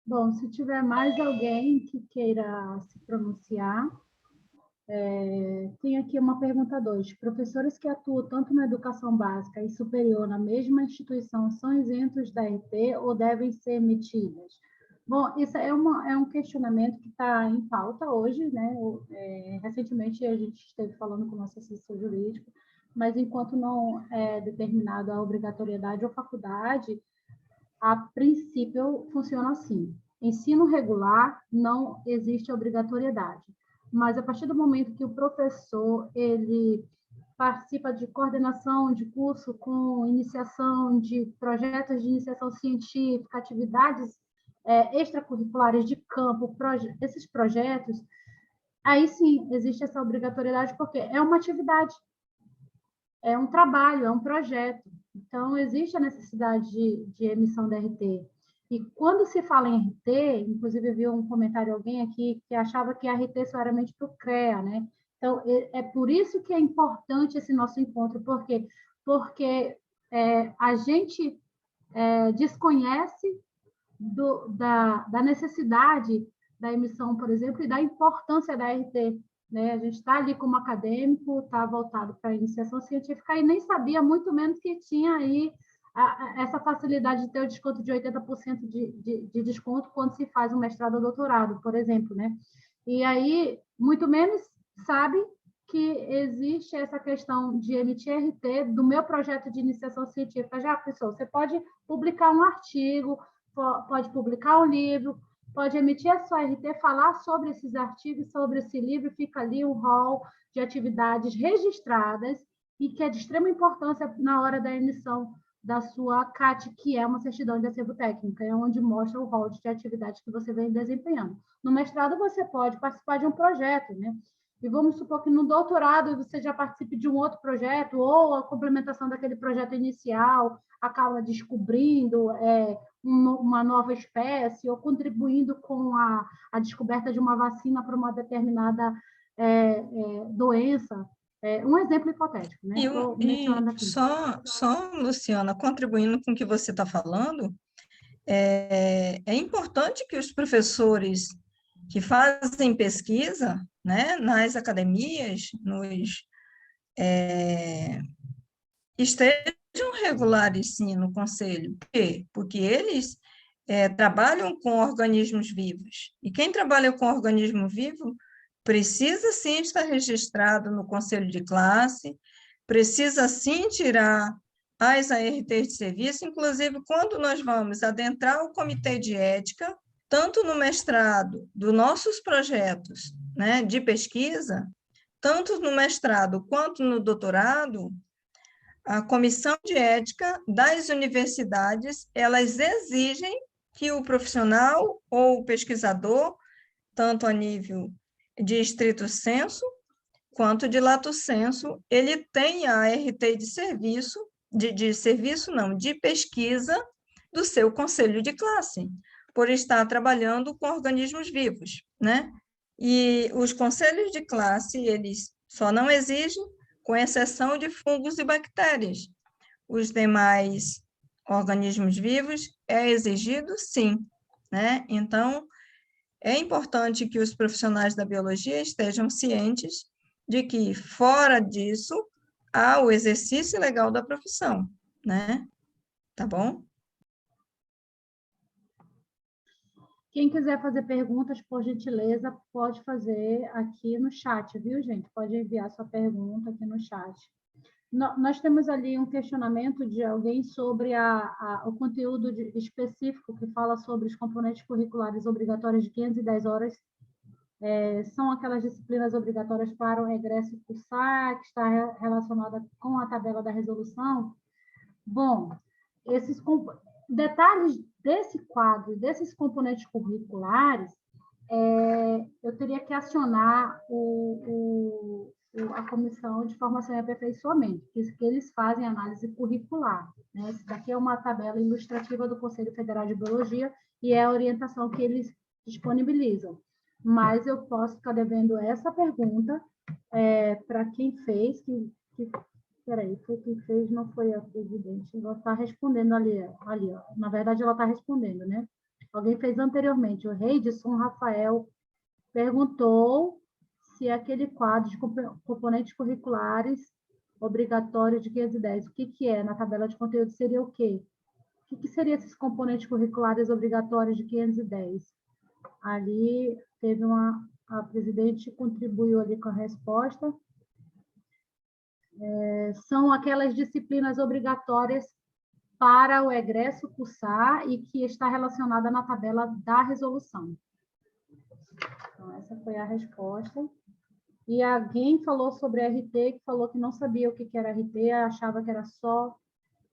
Bom, se tiver mais alguém que queira se pronunciar, tem aqui uma pergunta 2. Professores que atuam tanto na educação básica e superior na mesma instituição são isentos da RT ou devem ser emitidas? Bom, isso é um questionamento que está em pauta hoje, né? Recentemente a gente esteve falando com o nosso assessor jurídico, mas enquanto não é determinado a obrigatoriedade ou faculdade, a princípio funciona assim. Ensino regular não existe obrigatoriedade, mas a partir do momento que o professor ele participa de coordenação de curso com iniciação de projetos de iniciação científica, atividades extracurriculares de campo, esses projetos, aí sim existe essa obrigatoriedade, porque é uma atividade, é um trabalho, é um projeto. Então, existe a necessidade de emissão da RT. E quando se fala em RT, inclusive eu vi um comentário de alguém aqui que achava que a RT só era mente para o CREA, né? Então, é por isso que é importante esse nosso encontro, porque a gente desconhece da necessidade da emissão, por exemplo, e da importância da RT. Né? A gente está ali como acadêmico, está voltado para a iniciação científica e nem sabia, muito menos que tinha aí essa facilidade de ter o desconto de 80% de desconto quando se faz um mestrado ou doutorado, por exemplo. Né? E aí, muito menos sabe que existe essa questão de emitir RT do meu projeto de iniciação científica. Já, pessoal, você pode publicar um artigo, pode publicar um livro, pode emitir a sua RT, falar sobre esses artigos, sobre esse livro, fica ali um rol de atividades registradas e que é de extrema importância na hora da emissão da sua CAT, que é uma certidão de acervo técnico, é onde mostra o rol de atividades que você vem desempenhando. No mestrado, você pode participar de um projeto, né? E vamos supor que no doutorado você já participe de um outro projeto, ou a complementação daquele projeto inicial acaba descobrindo uma nova espécie, ou contribuindo com a descoberta de uma vacina para uma determinada doença. Um exemplo hipotético, né? Só, Luciana, contribuindo com o que você está falando, é importante que os professores que fazem pesquisa, né, nas academias, estejam regulares, sim, no conselho. Por quê? Porque eles trabalham com organismos vivos. E quem trabalha com organismo vivo precisa, sim, estar registrado no conselho de classe, precisa, sim, tirar as ARTs de serviço, inclusive quando nós vamos adentrar o comitê de ética, tanto no mestrado dos nossos projetos, né, de pesquisa, tanto no mestrado quanto no doutorado, a comissão de ética das universidades, elas exigem que o profissional ou o pesquisador, tanto a nível de estrito sensu, quanto de lato sensu, ele tenha a RT de serviço, de pesquisa do seu conselho de classe, por estar trabalhando com organismos vivos, né? E os conselhos de classe, eles só não exigem, com exceção de fungos e bactérias. Os demais organismos vivos é exigido, sim, né? Então, é importante que os profissionais da biologia estejam cientes de que, fora disso, há o exercício legal da profissão, né? Tá bom? Quem quiser fazer perguntas, por gentileza, pode fazer aqui no chat, viu, gente? Pode enviar sua pergunta aqui no chat. Nós temos ali um questionamento de alguém sobre o conteúdo específico que fala sobre os componentes curriculares obrigatórios de 510 horas. São aquelas disciplinas obrigatórias para o regresso cursar, que está relacionada com a tabela da resolução. Bom, esses detalhes desse quadro, desses componentes curriculares, eu teria que acionar a Comissão de Formação e Aperfeiçoamento, que eles fazem análise curricular, né? Isso daqui é uma tabela ilustrativa do Conselho Federal de Biologia e é a orientação que eles disponibilizam. Mas eu posso ficar devendo essa pergunta para quem fez, Peraí, quem fez não foi a presidente. Ela está respondendo ali, ó. Na verdade, ela está respondendo, né? Alguém fez anteriormente. O Reidson Rafael perguntou se aquele quadro de componentes curriculares obrigatórios de 510, o que é? Na tabela de conteúdo seria o quê? O que seriam esses componentes curriculares obrigatórios de 510? Ali teve a presidente contribuiu ali com a resposta. São aquelas disciplinas obrigatórias para o egresso cursar e que está relacionada na tabela da resolução. Então, essa foi a resposta. E alguém falou sobre RT, que falou que não sabia o que era RT, achava que era só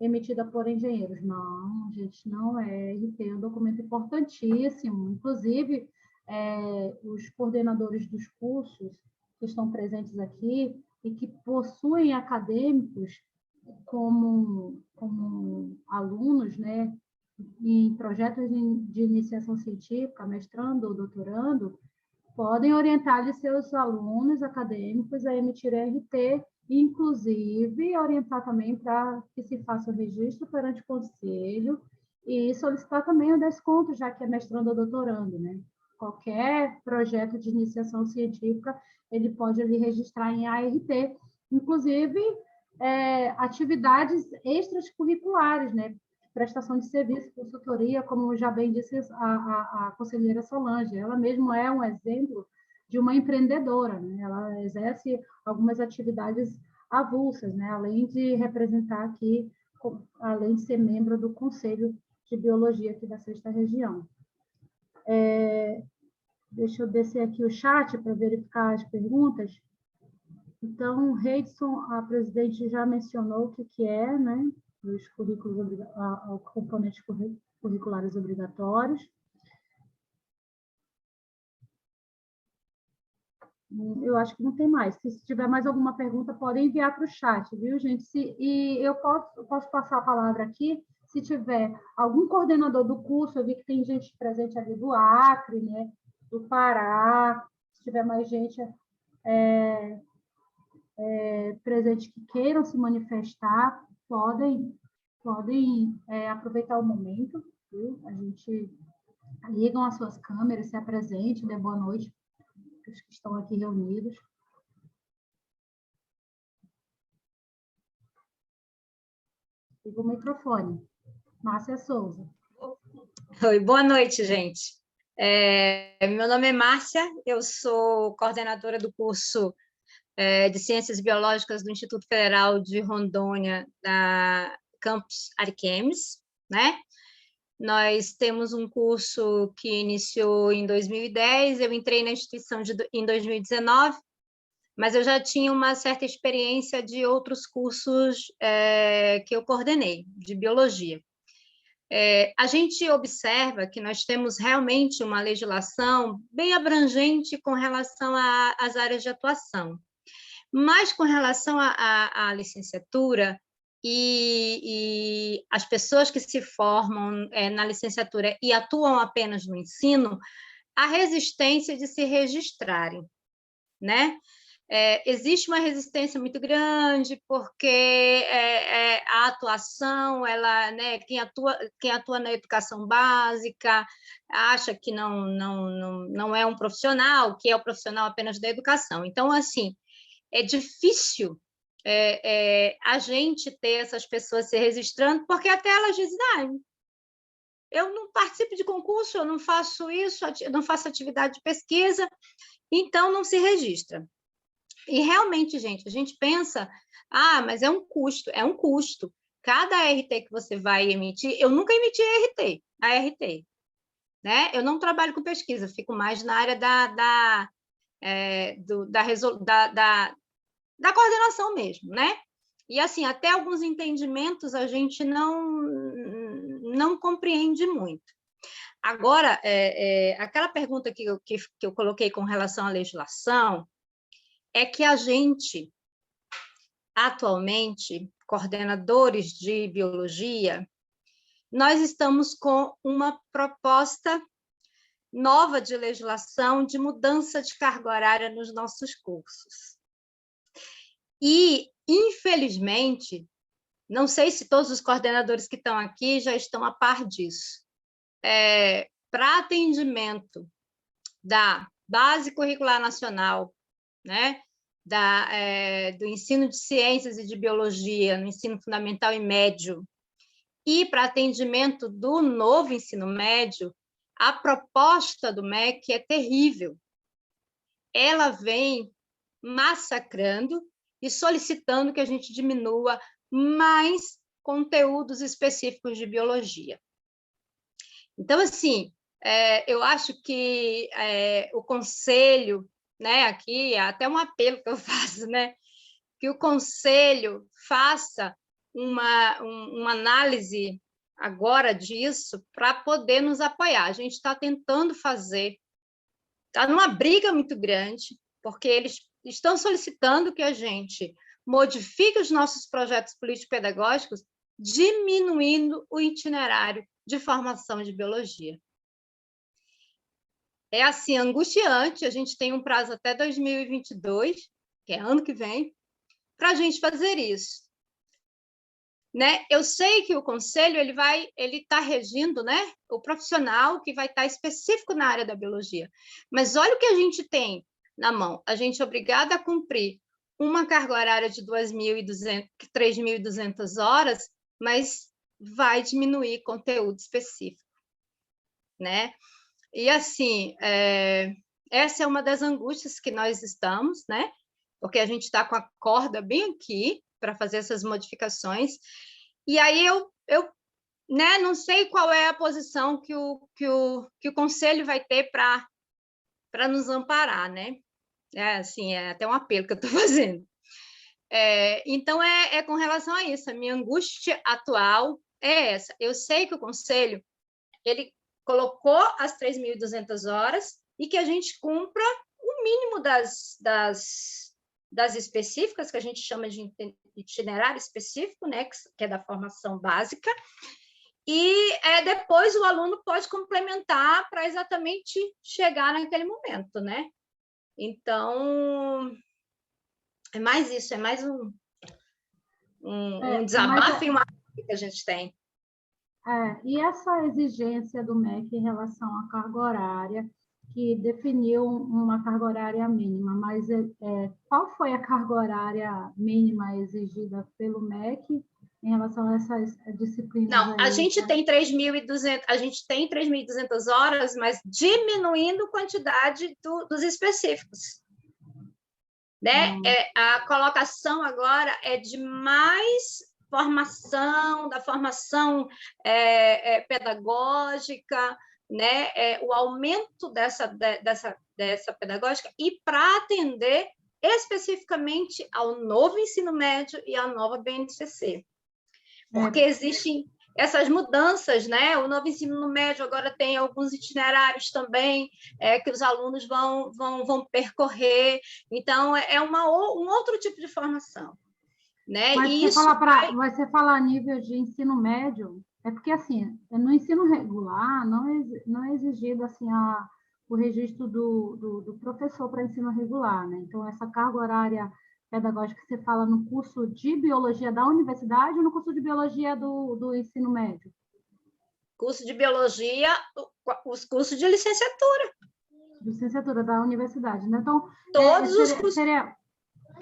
emitida por engenheiros. Não, gente, não é RT, é um documento importantíssimo. Inclusive, os coordenadores dos cursos que estão presentes aqui e que possuem acadêmicos como alunos, né, em projetos de iniciação científica, mestrando ou doutorando, podem orientar de seus alunos acadêmicos a emitir RT, inclusive orientar também para que se faça o registro perante o conselho e solicitar também o desconto, já que é mestrando ou doutorando, né? Qualquer projeto de iniciação científica, ele pode ali registrar em ART, inclusive atividades extracurriculares, né? Prestação de serviço, consultoria, como já bem disse a conselheira Solange, ela mesma é um exemplo de uma empreendedora, né? Ela exerce algumas atividades avulsas, né? Além de representar aqui, além de ser membro do Conselho de Biologia aqui da 6ª Região. Deixa eu descer aqui o chat para verificar as perguntas. Então, Reidson, a presidente já mencionou o que é, né? Os componentes curriculares obrigatórios. Eu acho que não tem mais. Se tiver mais alguma pergunta, podem enviar para o chat, viu, gente? E eu posso passar a palavra aqui, se tiver algum coordenador do curso, eu vi que tem gente presente ali do Acre, né, do Pará, se tiver mais gente presente que queiram se manifestar, podem aproveitar o momento, viu? A gente ligam as suas câmeras, se apresente, dê boa noite para os que estão aqui reunidos. Liga o microfone. Márcia Souza. Oi, boa noite, gente. Meu nome é Márcia, eu sou coordenadora do curso de Ciências Biológicas do Instituto Federal de Rondônia, da Campus Ariquemes, né? Nós temos um curso que iniciou em 2010, eu entrei na instituição em 2019, mas eu já tinha uma certa experiência de outros cursos que eu coordenei, de biologia. A gente observa que nós temos realmente uma legislação bem abrangente com relação às áreas de atuação, mas com relação à licenciatura e as pessoas que se formam na licenciatura e atuam apenas no ensino, a resistência de se registrarem, né? Existe uma resistência muito grande, porque a atuação, né, quem atua na educação básica acha que não é um profissional, que é o profissional apenas da educação. Então, assim, é difícil a gente ter essas pessoas se registrando, porque até elas dizem, eu não participo de concurso, eu não faço isso, eu não faço atividade de pesquisa, então não se registra. E realmente, gente, a gente pensa, mas é um custo. Cada ART que você vai emitir, eu nunca emiti ART, né? Eu não trabalho com pesquisa, fico mais na área da coordenação mesmo, né? E, assim, até alguns entendimentos a gente não compreende muito. Agora, aquela pergunta que eu coloquei com relação à legislação, é que a gente, atualmente, coordenadores de biologia, nós estamos com uma proposta nova de legislação de mudança de carga horária nos nossos cursos. E, infelizmente, não sei se todos os coordenadores que estão aqui já estão a par disso. Para atendimento da Base Curricular Nacional, né, do ensino de ciências e de biologia no ensino fundamental e médio, e para atendimento do novo ensino médio, a proposta do MEC é terrível. Ela vem massacrando e solicitando que a gente diminua mais conteúdos específicos de biologia. Então, assim, eu acho que o conselho, né, aqui, é até um apelo que eu faço, né, que o conselho faça uma análise agora disso para poder nos apoiar. A gente está tentando fazer, está numa briga muito grande, porque eles estão solicitando que a gente modifique os nossos projetos político-pedagógicos, diminuindo o itinerário de formação de biologia. É, assim, angustiante, a gente tem um prazo até 2022, que é ano que vem, para a gente fazer isso. Né? Eu sei que o conselho ele está regindo, né, o profissional que vai estar específico na área da biologia, mas olha o que a gente tem na mão. A gente é obrigado a cumprir uma carga horária de 3.200 horas, mas vai diminuir conteúdo específico, né? E, assim, essa é uma das angústias que nós estamos, né? Porque a gente está com a corda bem aqui para fazer essas modificações. E aí eu né, não sei qual é a posição que o conselho vai ter para nos amparar, né? Assim, é até um apelo que eu estou fazendo. Então, com relação a isso, a minha angústia atual é essa. Eu sei que o conselho ele colocou as 3.200 horas e que a gente cumpra o mínimo das específicas, que a gente chama de itinerário específico, né, que é da formação básica, e depois o aluno pode complementar para exatamente chegar naquele momento, né? Então, é mais isso, é mais um desabafo e uma que a gente tem. E essa exigência do MEC em relação à carga horária, que definiu uma carga horária mínima, mas qual foi a carga horária mínima exigida pelo MEC em relação a essas disciplinas? Não, a gente tem 3.200 horas, mas diminuindo a quantidade dos específicos. Né? A colocação agora é de mais formação, da formação pedagógica, né? O aumento dessa pedagógica e para atender especificamente ao novo ensino médio e à nova BNCC. Porque existem essas mudanças, né? O novo ensino médio agora tem alguns itinerários também que os alunos vão percorrer. Então, um outro tipo de formação. Né? Mas você fala a nível de ensino médio, porque, assim, no ensino regular não é exigido assim, o registro do professor para ensino regular, né? Então, essa carga horária pedagógica que você fala no curso de biologia da universidade ou no curso de biologia do ensino médio? Curso de biologia, os cursos de licenciatura. Licenciatura da universidade, né? Então, todos os cursos.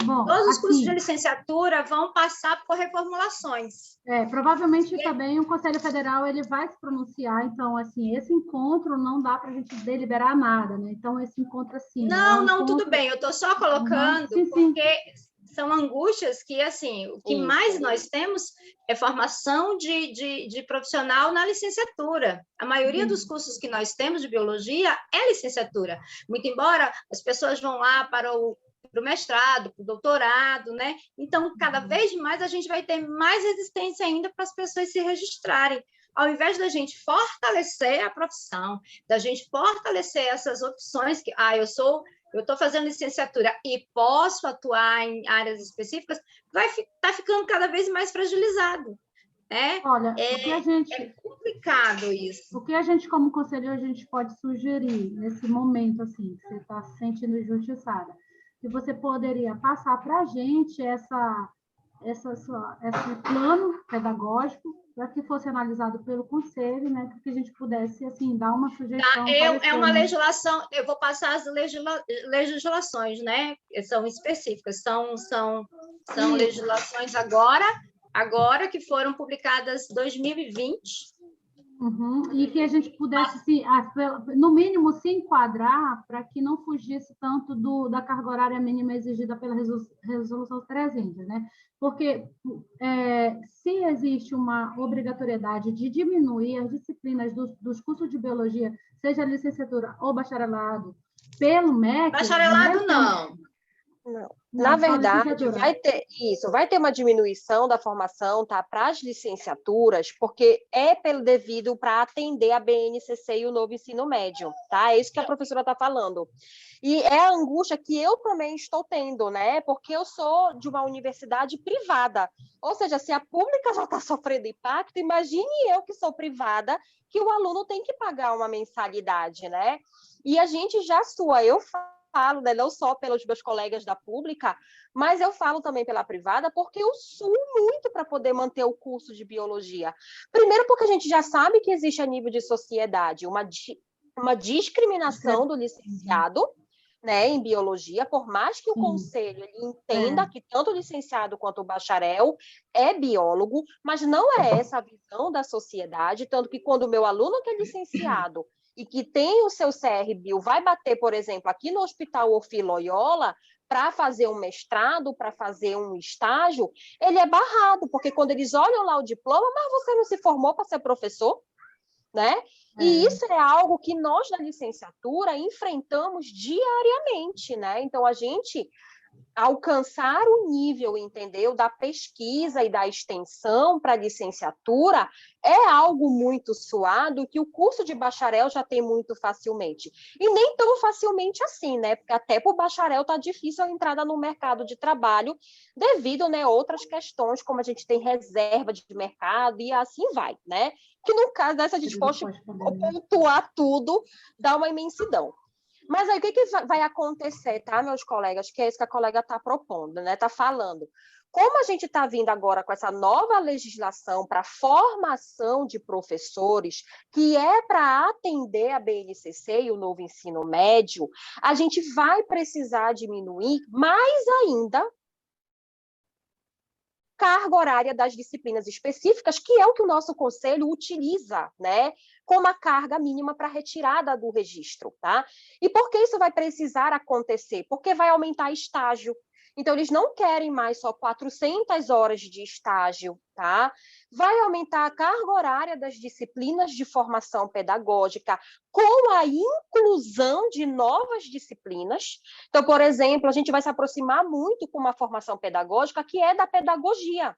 Bom, Todos os cursos aqui, de licenciatura vão passar por reformulações. provavelmente também o Conselho Federal ele vai se pronunciar, então, assim, esse encontro não dá para a gente deliberar nada, né? Então, esse encontro, assim, Não, um não, encontro... tudo bem, eu estou só colocando, Sim, porque são angústias que, assim, o que mais Isso. nós temos é formação de profissional na licenciatura. A maioria dos cursos que nós temos de biologia é licenciatura. Muito embora as pessoas vão lá para o mestrado, para o doutorado, né? Então, cada vez mais a gente vai ter mais resistência ainda para as pessoas se registrarem. Ao invés da gente fortalecer a profissão, da gente fortalecer essas opções que, eu estou fazendo licenciatura e posso atuar em áreas específicas, vai estar ficando cada vez mais fragilizado. Olha, o que a gente... É complicado isso. O que a gente, como conselheiro, a gente pode sugerir nesse momento, assim, que você está se sentindo injustiçada? Que você poderia passar para a gente esse plano pedagógico para que fosse analisado pelo conselho, né, para que a gente pudesse, assim, dar uma sugestão. É uma legislação, eu vou passar as legislações, né, são específicas, são legislações agora que foram publicadas em 2020. E que a gente pudesse, no mínimo, se enquadrar para que não fugisse tanto da carga horária mínima exigida pela Resolução 300, né? Porque se existe uma obrigatoriedade de diminuir as disciplinas dos cursos de biologia, seja licenciatura ou bacharelado, pelo MEC... Bacharelado, não. Não. Na verdade, vai ter uma diminuição da formação, tá, para as licenciaturas, porque devido para atender a BNCC e o novo ensino médio, tá? É isso que a professora está falando. E é a angústia que eu também estou tendo, né? Porque eu sou de uma universidade privada. Ou seja, se a pública já está sofrendo impacto, imagine eu que sou privada, que o aluno tem que pagar uma mensalidade, né? E a gente eu falo, né, não só pelos meus colegas da pública, mas eu falo também pela privada, porque eu suo muito para poder manter o curso de biologia. Primeiro porque a gente já sabe que existe a nível de sociedade uma discriminação do licenciado, né, em biologia, por mais que o conselho ele entenda que tanto o licenciado quanto o bacharel é biólogo, mas não é essa a visão da sociedade, tanto que quando o meu aluno que é licenciado e que tem o seu CRBio vai bater, por exemplo, aqui no Hospital Offi Loyola, para fazer um mestrado, para fazer um estágio, ele é barrado, porque quando eles olham lá o diploma, mas você não se formou para ser professor, né? E isso é algo que nós, da licenciatura, enfrentamos diariamente, né? Então, a gente alcançar o nível, entendeu, da pesquisa e da extensão para a licenciatura é algo muito suado que o curso de bacharel já tem muito facilmente. E nem tão facilmente assim, né? Porque até para o bacharel está difícil a entrada no mercado de trabalho devido, né, a outras questões, como a gente tem reserva de mercado e assim vai, né? Que no caso dessa a gente pode pontuar tudo, dá uma imensidão. Mas aí, o que vai acontecer, tá, meus colegas? Que é isso que a colega está propondo, né? Está falando. Como a gente está vindo agora com essa nova legislação para formação de professores, que é para atender a BNCC e o novo ensino médio, a gente vai precisar diminuir mais ainda carga horária das disciplinas específicas, que é o que o nosso conselho utiliza, né, como a carga mínima para retirada do registro, tá? E por que isso vai precisar acontecer? Porque vai aumentar estágio. Então, eles não querem mais só 400 horas de estágio, tá? Vai aumentar a carga horária das disciplinas de formação pedagógica com a inclusão de novas disciplinas. Então, por exemplo, a gente vai se aproximar muito com uma formação pedagógica que é da pedagogia.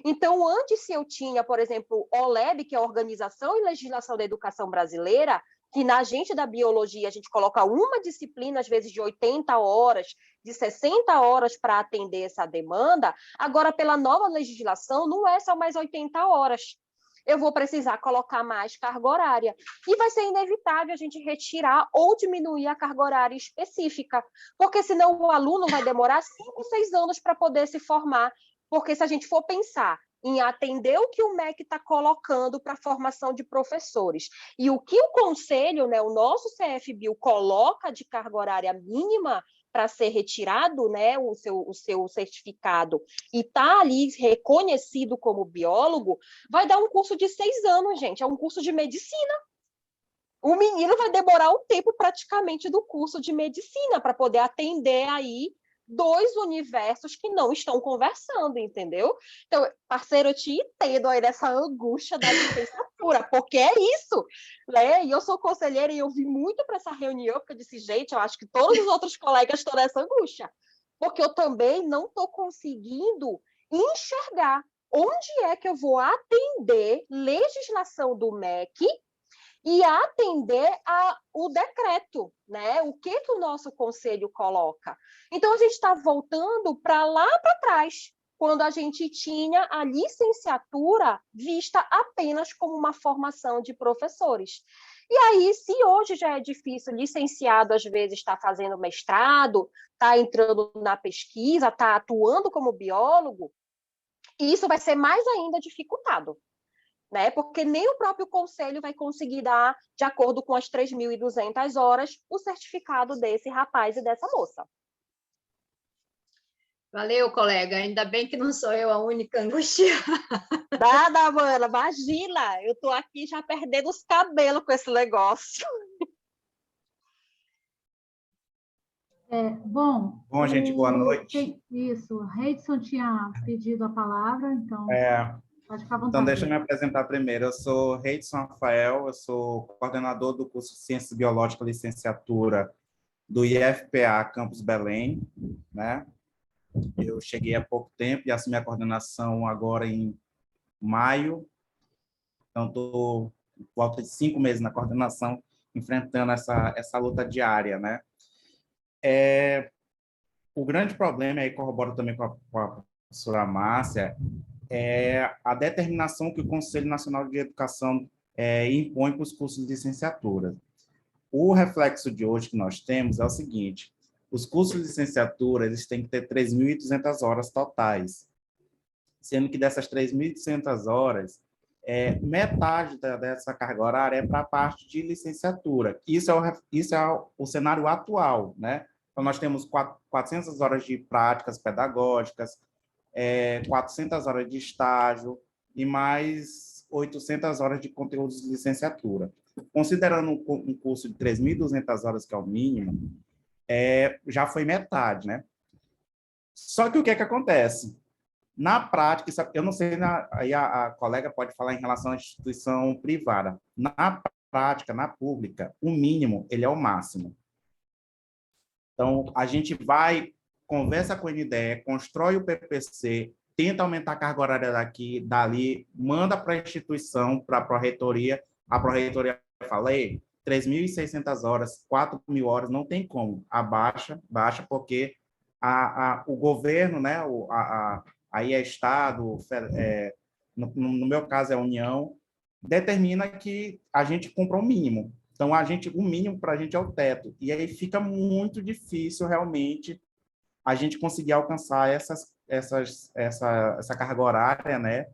Então, antes, se eu tinha, por exemplo, OLEB, que é a Organização e Legislação da Educação Brasileira, que na gente da biologia a gente coloca uma disciplina, às vezes de 80 horas, de 60 horas para atender essa demanda, agora, pela nova legislação, não é só mais 80 horas. Eu vou precisar colocar mais carga horária. E vai ser inevitável a gente retirar ou diminuir a carga horária específica, porque senão o aluno vai demorar 5, 6 anos para poder se formar. Porque se a gente for pensar em atender o que o MEC está colocando para a formação de professores e o que o conselho, né, o nosso CFBio, coloca de carga horária mínima para ser retirado, né, o seu certificado e tá ali reconhecido como biólogo, vai dar um curso de 6 anos, gente, é um curso de medicina. O menino vai demorar um tempo praticamente do curso de medicina para poder atender aí 2 universos que não estão conversando, entendeu? Então, parceiro, eu te entendo aí dessa angústia da licenciatura, porque é isso, né? E eu sou conselheira e eu vim muito para essa reunião, porque eu disse, gente, eu acho que todos os outros colegas estão nessa angústia, porque eu também não estou conseguindo enxergar onde é que eu vou atender legislação do MEC e atender o decreto, né? O que o nosso conselho coloca. Então, a gente está voltando para lá para trás, quando a gente tinha a licenciatura vista apenas como uma formação de professores. E aí, se hoje já é difícil, licenciado às vezes está fazendo mestrado, está entrando na pesquisa, está atuando como biólogo, isso vai ser mais ainda dificultado, né? Porque nem o próprio conselho vai conseguir dar, de acordo com as 3.200 horas, o certificado desse rapaz e dessa moça. Valeu, colega. Ainda bem que não sou eu a única angustiada. Nada, mano, imagina, eu tô aqui já perdendo os cabelos com esse negócio. Bom, Gente, boa noite. Isso, a Reidson tinha pedido a palavra, então pode ficar à vontade. Então, deixa eu me apresentar primeiro. Eu sou Reidson Rafael, eu sou coordenador do curso de Ciências Biológicas Licenciatura do IFPA Campus Belém, né? Eu cheguei há pouco tempo e assumi a coordenação agora em maio, então estou por volta de 5 meses na coordenação, enfrentando essa luta diária, né? O grande problema, aí corroboro também com a professora Márcia, é a determinação que o Conselho Nacional de Educação impõe para os cursos de licenciatura. O reflexo de hoje que nós temos é o seguinte: os cursos de licenciatura eles têm que ter 3.200 horas totais, sendo que dessas 3.200 horas, metade dessa carga horária é para a parte de licenciatura. Isso é o cenário atual, né? Então, nós temos 400 horas de práticas pedagógicas, 400 horas de estágio e mais 800 horas de conteúdos de licenciatura. Considerando um curso de 3.200 horas, que é o mínimo, já foi metade, né? Só que o que é que acontece? Na prática, eu não sei, aí a colega pode falar em relação à instituição privada. Na prática, na pública, o mínimo, ele é o máximo. Então, a gente vai, conversa com a NDE, constrói o PPC, tenta aumentar a carga horária daqui, dali, manda para a instituição, para a pró-reitoria fala, 3.600 horas, 4.000 horas, não tem como, baixa, porque o governo, né, aí é Estado, no meu caso é a União, determina que a gente compra o mínimo. Então, o mínimo para a gente é o teto. E aí fica muito difícil, realmente, a gente conseguir alcançar essa carga horária, né?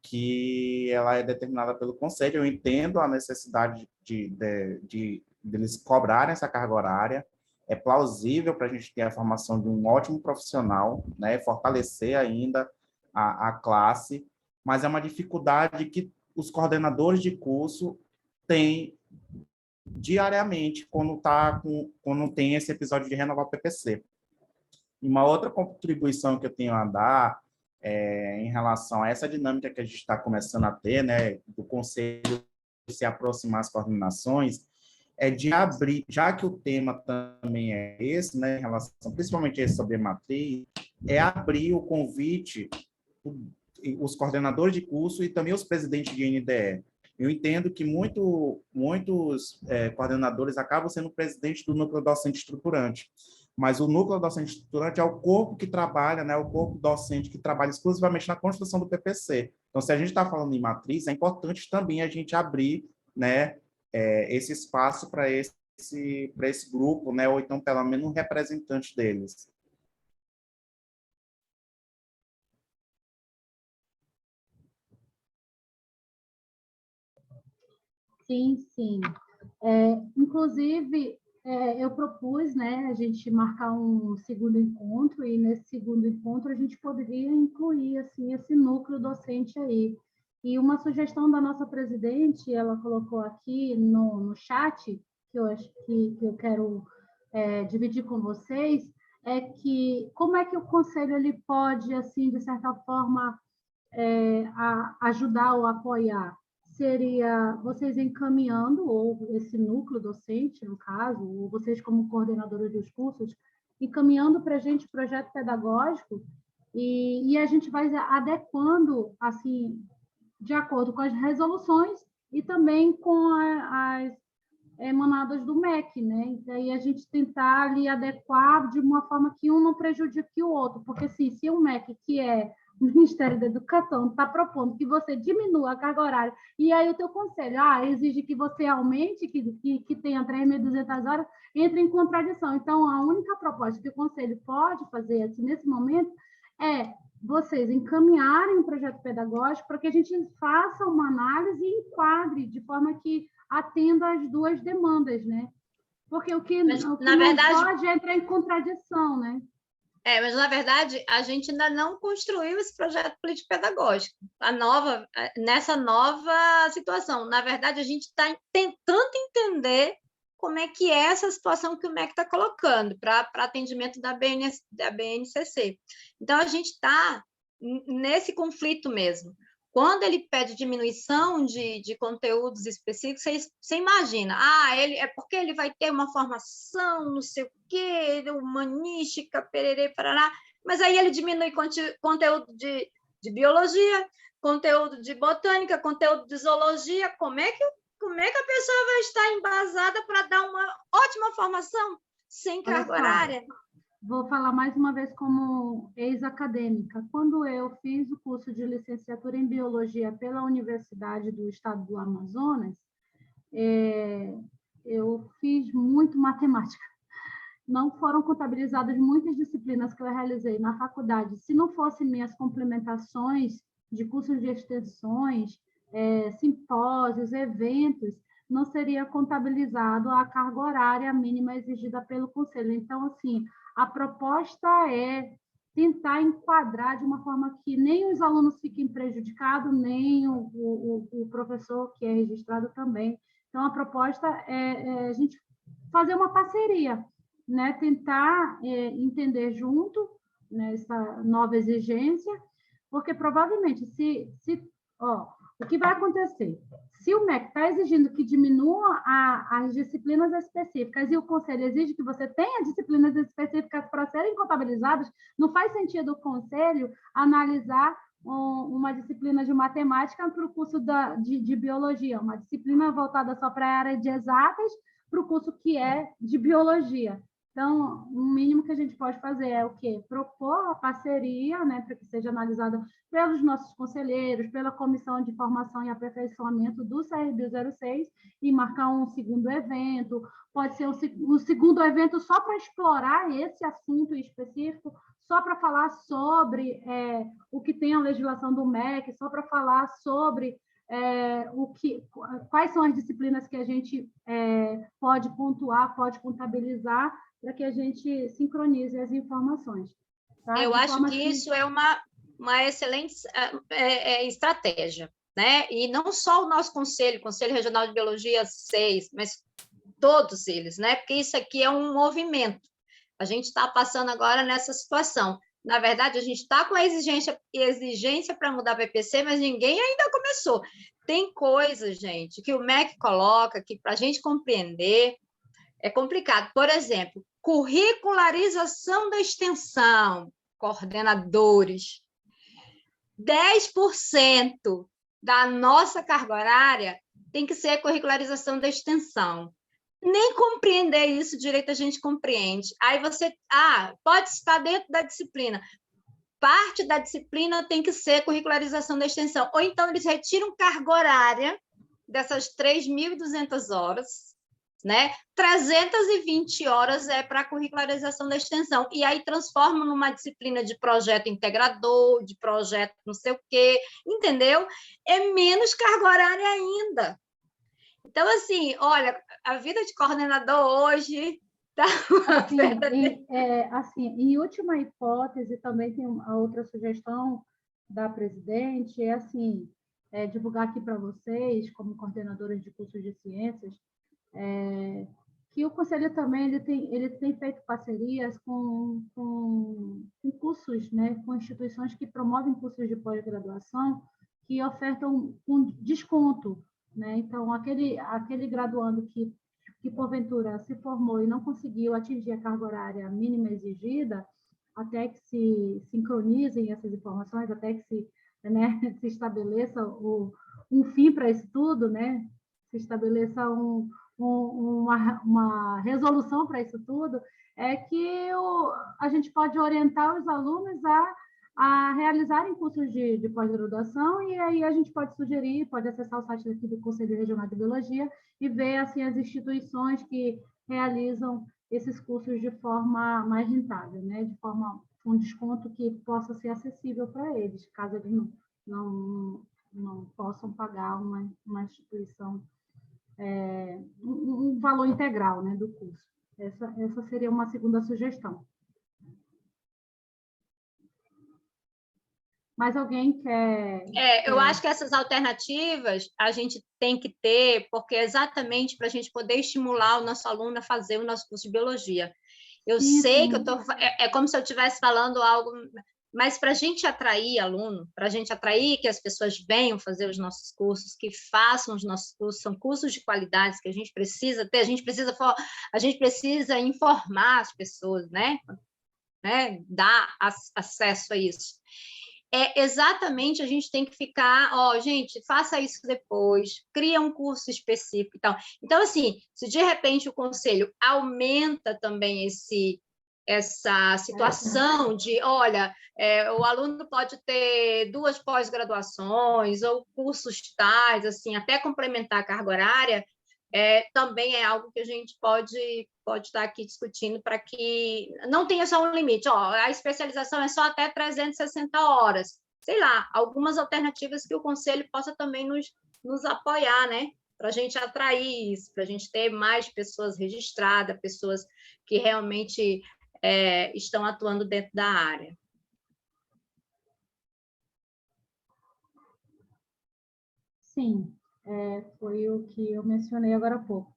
Que ela é determinada pelo Conselho. Eu entendo a necessidade de eles cobrarem essa carga horária. É plausível para a gente ter a formação de um ótimo profissional, né? Fortalecer ainda a classe, mas é uma dificuldade que os coordenadores de curso têm diariamente quando tem esse episódio de renovar o PPC. E uma outra contribuição que eu tenho a dar em relação a essa dinâmica que a gente está começando a ter, né, do Conselho se aproximar das coordenações, é de abrir, já que o tema também é esse, né, em relação, principalmente esse sobre matriz, é abrir o convite, os coordenadores de curso e também os presidentes de NDE. Eu entendo que muitos coordenadores acabam sendo presidente do núcleo docente estruturante, mas o núcleo docente estruturante é o corpo que trabalha, né, o corpo docente que trabalha exclusivamente na construção do PPC. Então, se a gente está falando em matriz, é importante também a gente abrir, né, esse espaço para esse grupo, né, ou então, pelo menos, um representante deles. Sim, sim. Inclusive, eu propus, né, a gente marcar um segundo encontro, e nesse segundo encontro a gente poderia incluir, assim, esse núcleo docente aí. E uma sugestão da nossa presidente, ela colocou aqui no chat, que eu acho que eu quero dividir com vocês, é que como é que o conselho ele pode, assim, de certa forma, ajudar ou apoiar? Seria vocês encaminhando, ou esse núcleo docente, no caso, ou vocês como coordenadora dos cursos, encaminhando para a gente projeto pedagógico, e a gente vai adequando, assim, de acordo com as resoluções e também com as emanadas do MEC, né? E daí a gente tentar ali adequar de uma forma que um não prejudique o outro, porque assim, se o MEC, que é o Ministério da Educação, está propondo que você diminua a carga horária, e aí o teu conselho exige que você aumente, que tenha 3.200 horas, entra em contradição. Então, a única proposta que o conselho pode fazer assim, nesse momento é vocês encaminharem um projeto pedagógico para que a gente faça uma análise e enquadre de forma que atenda às duas demandas, né? Porque o que não pode é entrar em contradição, né? Mas, na verdade, a gente ainda não construiu esse projeto político-pedagógico, nessa nova situação. Na verdade, a gente está tentando entender como é que é essa situação que o MEC está colocando para atendimento da BNCC. Então, a gente está nesse conflito mesmo. Quando ele pede diminuição de conteúdos específicos, você imagina, é porque ele vai ter uma formação, não sei o quê, humanística, pererê, parará, mas aí ele diminui conteúdo de biologia, conteúdo de botânica, conteúdo de zoologia. Como é que a pessoa vai estar embasada para dar uma ótima formação sem carga horária? Vou falar mais uma vez como ex-acadêmica. Quando eu fiz o curso de licenciatura em Biologia pela Universidade do Estado do Amazonas, eu fiz muito matemática. Não foram contabilizadas muitas disciplinas que eu realizei na faculdade. Se não fossem minhas complementações de cursos de extensões, simpósios, eventos, não seria contabilizado a carga horária mínima exigida pelo Conselho. Então, assim, a proposta é tentar enquadrar de uma forma que nem os alunos fiquem prejudicados, nem o professor que é registrado também. Então, a proposta é a gente fazer uma parceria, né? Tentar entender junto, né, essa nova exigência, porque provavelmente, o que vai acontecer? Se o MEC está exigindo que diminua as disciplinas específicas e o Conselho exige que você tenha disciplinas específicas para serem contabilizadas, não faz sentido o Conselho analisar uma disciplina de matemática para o curso de biologia, uma disciplina voltada só para a área de exatas para o curso que é de biologia. Então, o mínimo que a gente pode fazer é o quê? Propor a parceria, né, para que seja analisada pelos nossos conselheiros, pela Comissão de Formação e Aperfeiçoamento do CRBio 06 e marcar um segundo evento. Pode ser um segundo evento só para explorar esse assunto específico, só para falar sobre o que tem a legislação do MEC, só para falar sobre quais são as disciplinas que a gente pode pontuar, pode contabilizar, para que a gente sincronize as informações. Tá? Eu acho que isso é uma excelente estratégia, né? E não só o nosso Conselho Regional de Biologia 6, mas todos eles, né? Porque isso aqui é um movimento. A gente está passando agora nessa situação. Na verdade, a gente está com a exigência para mudar a PPC, mas ninguém ainda começou. Tem coisas, gente, que o MEC coloca que, para a gente compreender, é complicado. Por exemplo, curricularização da extensão, coordenadores. 10% da nossa carga horária tem que ser a curricularização da extensão. Nem compreender isso direito a gente compreende. Aí você, pode estar dentro da disciplina. Parte da disciplina tem que ser curricularização da extensão. Ou então eles retiram carga horária dessas 3.200 horas, né? 320 horas é para a curricularização da extensão. E aí transformam numa disciplina de projeto integrador, de projeto não sei o quê, entendeu? É menos carga horária ainda. Então, assim, olha, a vida de coordenador hoje está assim, em última hipótese, também tem a outra sugestão da presidente, assim, divulgar aqui para vocês, como coordenadoras de cursos de ciências, que o Conselho também ele tem feito parcerias com cursos, né, com instituições que promovem cursos de pós-graduação que ofertam um desconto, né? Então, aquele graduando que porventura se formou e não conseguiu atingir a carga horária mínima exigida, até que se sincronizem essas informações, até que se, né, se estabeleça um fim para isso tudo, né? Se estabeleça uma resolução para isso tudo, é que a gente pode orientar os alunos a realizarem cursos de pós-graduação, e aí a gente pode sugerir, pode acessar o site aqui do Conselho Regional de Biologia e ver assim, as instituições que realizam esses cursos de forma mais rentável, né? De forma com desconto que possa ser acessível para eles, caso eles não possam pagar uma instituição, um valor integral, né, do curso. Essa seria uma segunda sugestão. Mas alguém quer... Eu acho que essas alternativas a gente tem que ter, porque é exatamente para a gente poder estimular o nosso aluno a fazer o nosso curso de biologia. Eu sei que é como se eu estivesse falando algo, mas para a gente atrair aluno, para a gente atrair que as pessoas venham fazer os nossos cursos, que façam os nossos cursos, são cursos de qualidade que a gente precisa ter, a gente precisa informar as pessoas, né? Dar acesso a isso. Exatamente, a gente tem que ficar, gente, faça isso depois, cria um curso específico e tal. Então, assim, se de repente o conselho aumenta também essa situação de, olha, o aluno pode ter 2 pós-graduações ou cursos tais, assim, até complementar a carga horária, também é algo que a gente pode estar aqui discutindo para que não tenha só um limite. A especialização é só até 360 horas. Sei lá, algumas alternativas que o Conselho possa também nos apoiar, né? Para a gente atrair isso, para a gente ter mais pessoas registradas, pessoas que realmente estão atuando dentro da área. Sim. Foi o que eu mencionei agora há pouco.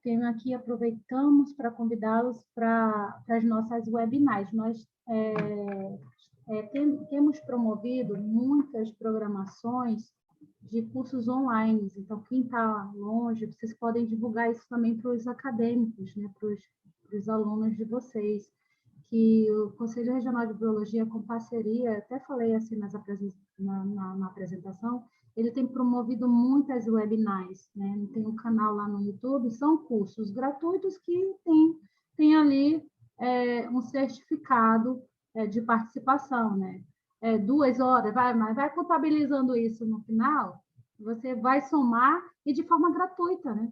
Aproveitamos para convidá-los para as nossas webinars. Nós temos promovido muitas programações de cursos online. Então, quem está longe, vocês podem divulgar isso também para os acadêmicos, né? Para os alunos de vocês, que o Conselho Regional de Biologia, com parceria, até falei assim na apresentação, ele tem promovido muitas webinars, né? Tem um canal lá no YouTube, são cursos gratuitos que tem ali um certificado de participação, né? 2 horas, mas vai contabilizando isso no final, você vai somar e de forma gratuita, né?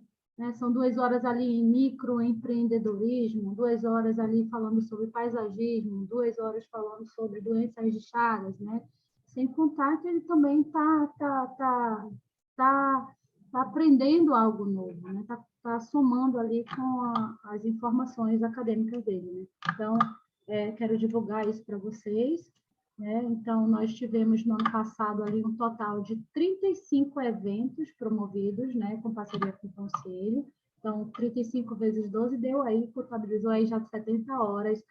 São 2 horas ali em microempreendedorismo, 2 horas ali falando sobre paisagismo, 2 horas falando sobre doenças de Chagas, né? Sem contar que ele também tá aprendendo algo novo, né? Tá somando ali com as informações acadêmicas dele, né? Então, quero divulgar isso para vocês, né? Então, nós tivemos no ano passado ali um total de 35 eventos promovidos, né? Com parceria com o Conselho. Então, 35 vezes 12 contabilizou aí já 70 horas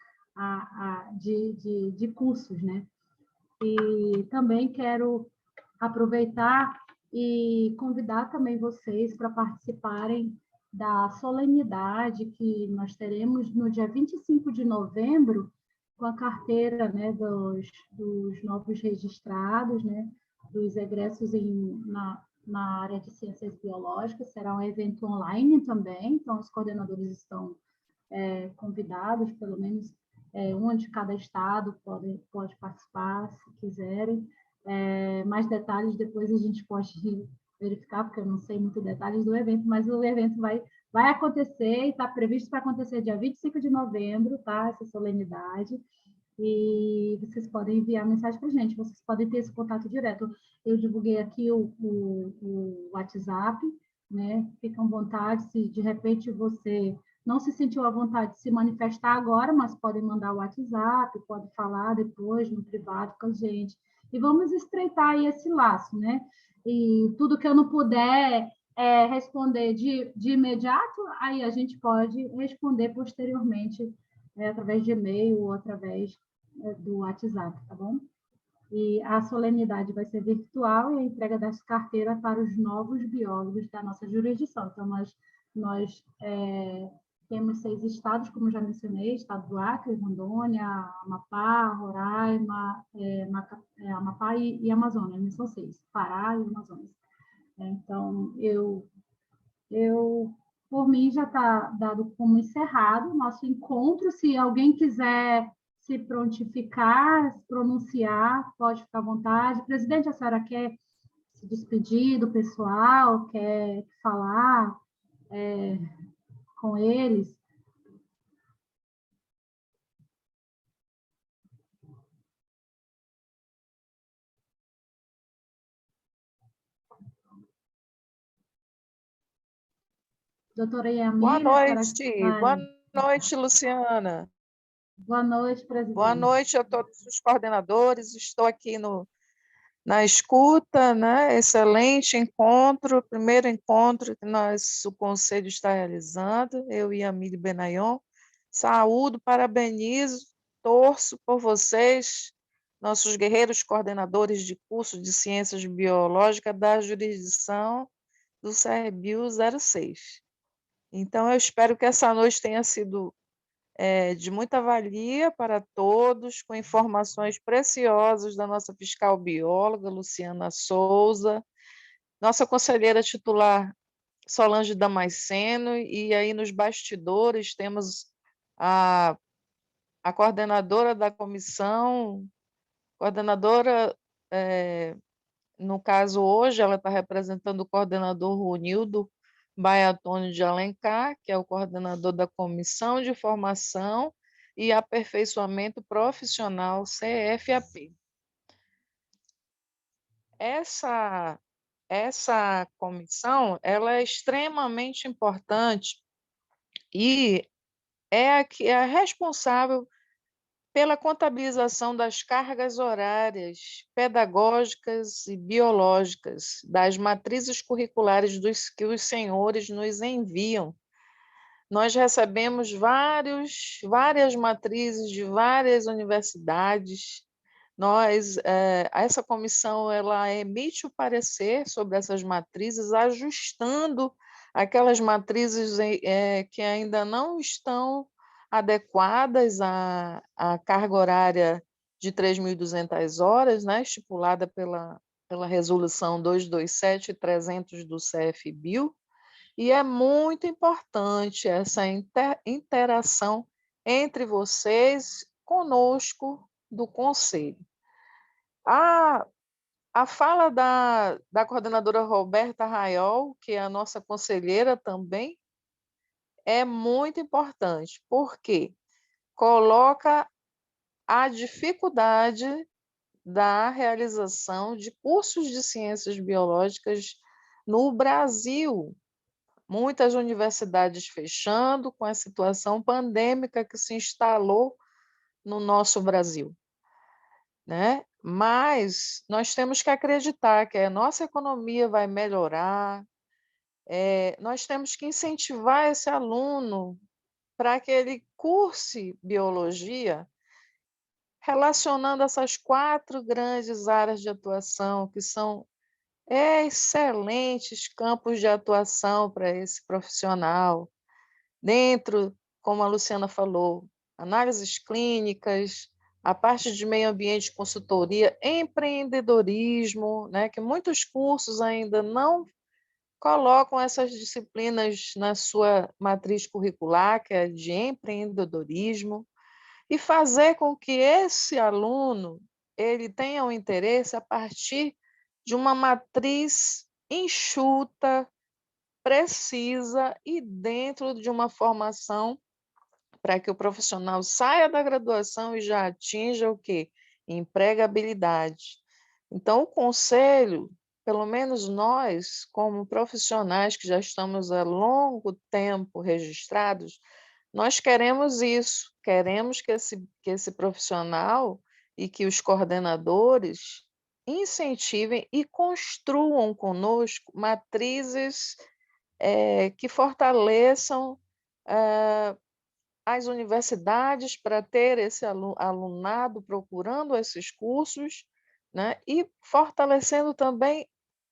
de cursos, né? E também quero aproveitar e convidar também vocês para participarem da solenidade que nós teremos no dia 25 de novembro, com a carteira, né, dos novos registrados, né, dos egressos na área de ciências biológicas. Será um evento online também, então os coordenadores estão convidados, pelo menos um de cada estado pode participar, se quiserem. Mais detalhes depois a gente pode verificar, porque eu não sei muito detalhes do evento, mas o evento vai acontecer e está previsto para acontecer dia 25 de novembro, tá? Essa solenidade. E vocês podem enviar mensagem para a gente, vocês podem ter esse contato direto. Eu divulguei aqui o WhatsApp, né? Fica à vontade, se de repente você não se sentiu à vontade de se manifestar agora, mas pode mandar o WhatsApp, pode falar depois no privado com a gente. E vamos estreitar aí esse laço, né? E tudo que eu não puder responder de imediato, aí a gente pode responder posteriormente, através de e-mail ou através do WhatsApp, tá bom? E a solenidade vai ser virtual e a entrega das carteiras para os novos biólogos da nossa jurisdição. Então, nós temos 6 estados, como já mencionei, estado do Acre, Rondônia, Amapá, Roraima, Amapá e Amazônia, não são 6, Pará e Amazonas. Então, por mim, já está dado como encerrado o nosso encontro. Se alguém quiser se prontificar, se pronunciar, pode ficar à vontade. Presidente, a senhora quer se despedir do pessoal, quer falar com eles? Doutora Boa Yamile, a senhora noite, boa noite, Luciana. Boa noite, presidente. Boa noite a todos os coordenadores. Estou aqui na escuta, né? Excelente encontro, primeiro encontro que o Conselho está realizando, eu e a Mili Benayon. Saúdo, parabenizo, torço por vocês, nossos guerreiros coordenadores de curso de Ciências Biológicas da jurisdição do CRBio 06. Então, eu espero que essa noite tenha sido de muita valia para todos, com informações preciosas da nossa fiscal bióloga, Luciana Souza, nossa conselheira titular, Solange Damasceno, e aí nos bastidores temos a coordenadora da comissão, no caso hoje, ela está representando o coordenador Runildo Baiatone de Alencar, que é o coordenador da Comissão de Formação e Aperfeiçoamento Profissional, CFAP. Essa comissão ela é extremamente importante e é a responsável pela contabilização das cargas horárias pedagógicas e biológicas das matrizes curriculares que os senhores nos enviam. Nós recebemos várias matrizes de várias universidades. Essa comissão ela emite o parecer sobre essas matrizes, ajustando aquelas matrizes que ainda não estão adequadas à carga horária de 3.200 horas, né, estipulada pela resolução 227 e 300 do CFBio, e é muito importante essa interação entre vocês conosco do Conselho. A fala da coordenadora Roberta Raiol, que é a nossa conselheira também, é muito importante, porque coloca a dificuldade da realização de cursos de ciências biológicas no Brasil. Muitas universidades fechando com a situação pandêmica que se instalou no nosso Brasil, né? Mas nós temos que acreditar que a nossa economia vai melhorar, nós temos que incentivar esse aluno para que ele curse biologia, relacionando essas 4 grandes áreas de atuação, que são excelentes campos de atuação para esse profissional. Dentro, como a Luciana falou, análises clínicas, a parte de meio ambiente, consultoria, empreendedorismo, né, que muitos cursos ainda não colocam essas disciplinas na sua matriz curricular, que é de empreendedorismo, e fazer com que esse aluno ele tenha um interesse a partir de uma matriz enxuta, precisa e dentro de uma formação para que o profissional saia da graduação e já atinja o quê? Empregabilidade. Então, o Conselho pelo menos nós, como profissionais que já estamos há longo tempo registrados, nós queremos isso, queremos que esse profissional e que os coordenadores incentivem e construam conosco matrizes que fortaleçam as universidades para ter esse alunado procurando esses cursos, né? E fortalecendo também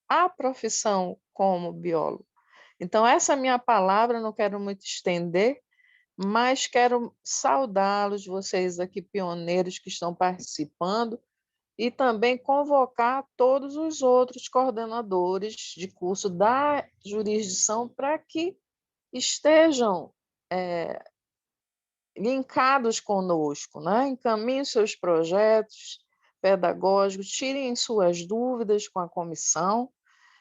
a profissão como biólogo. Então, essa é a minha palavra, não quero muito estender, mas quero saudá-los, vocês aqui, pioneiros que estão participando, e também convocar todos os outros coordenadores de curso da jurisdição para que estejam linkados conosco, né? Encaminhem seus projetos pedagógicos, tirem suas dúvidas com a comissão.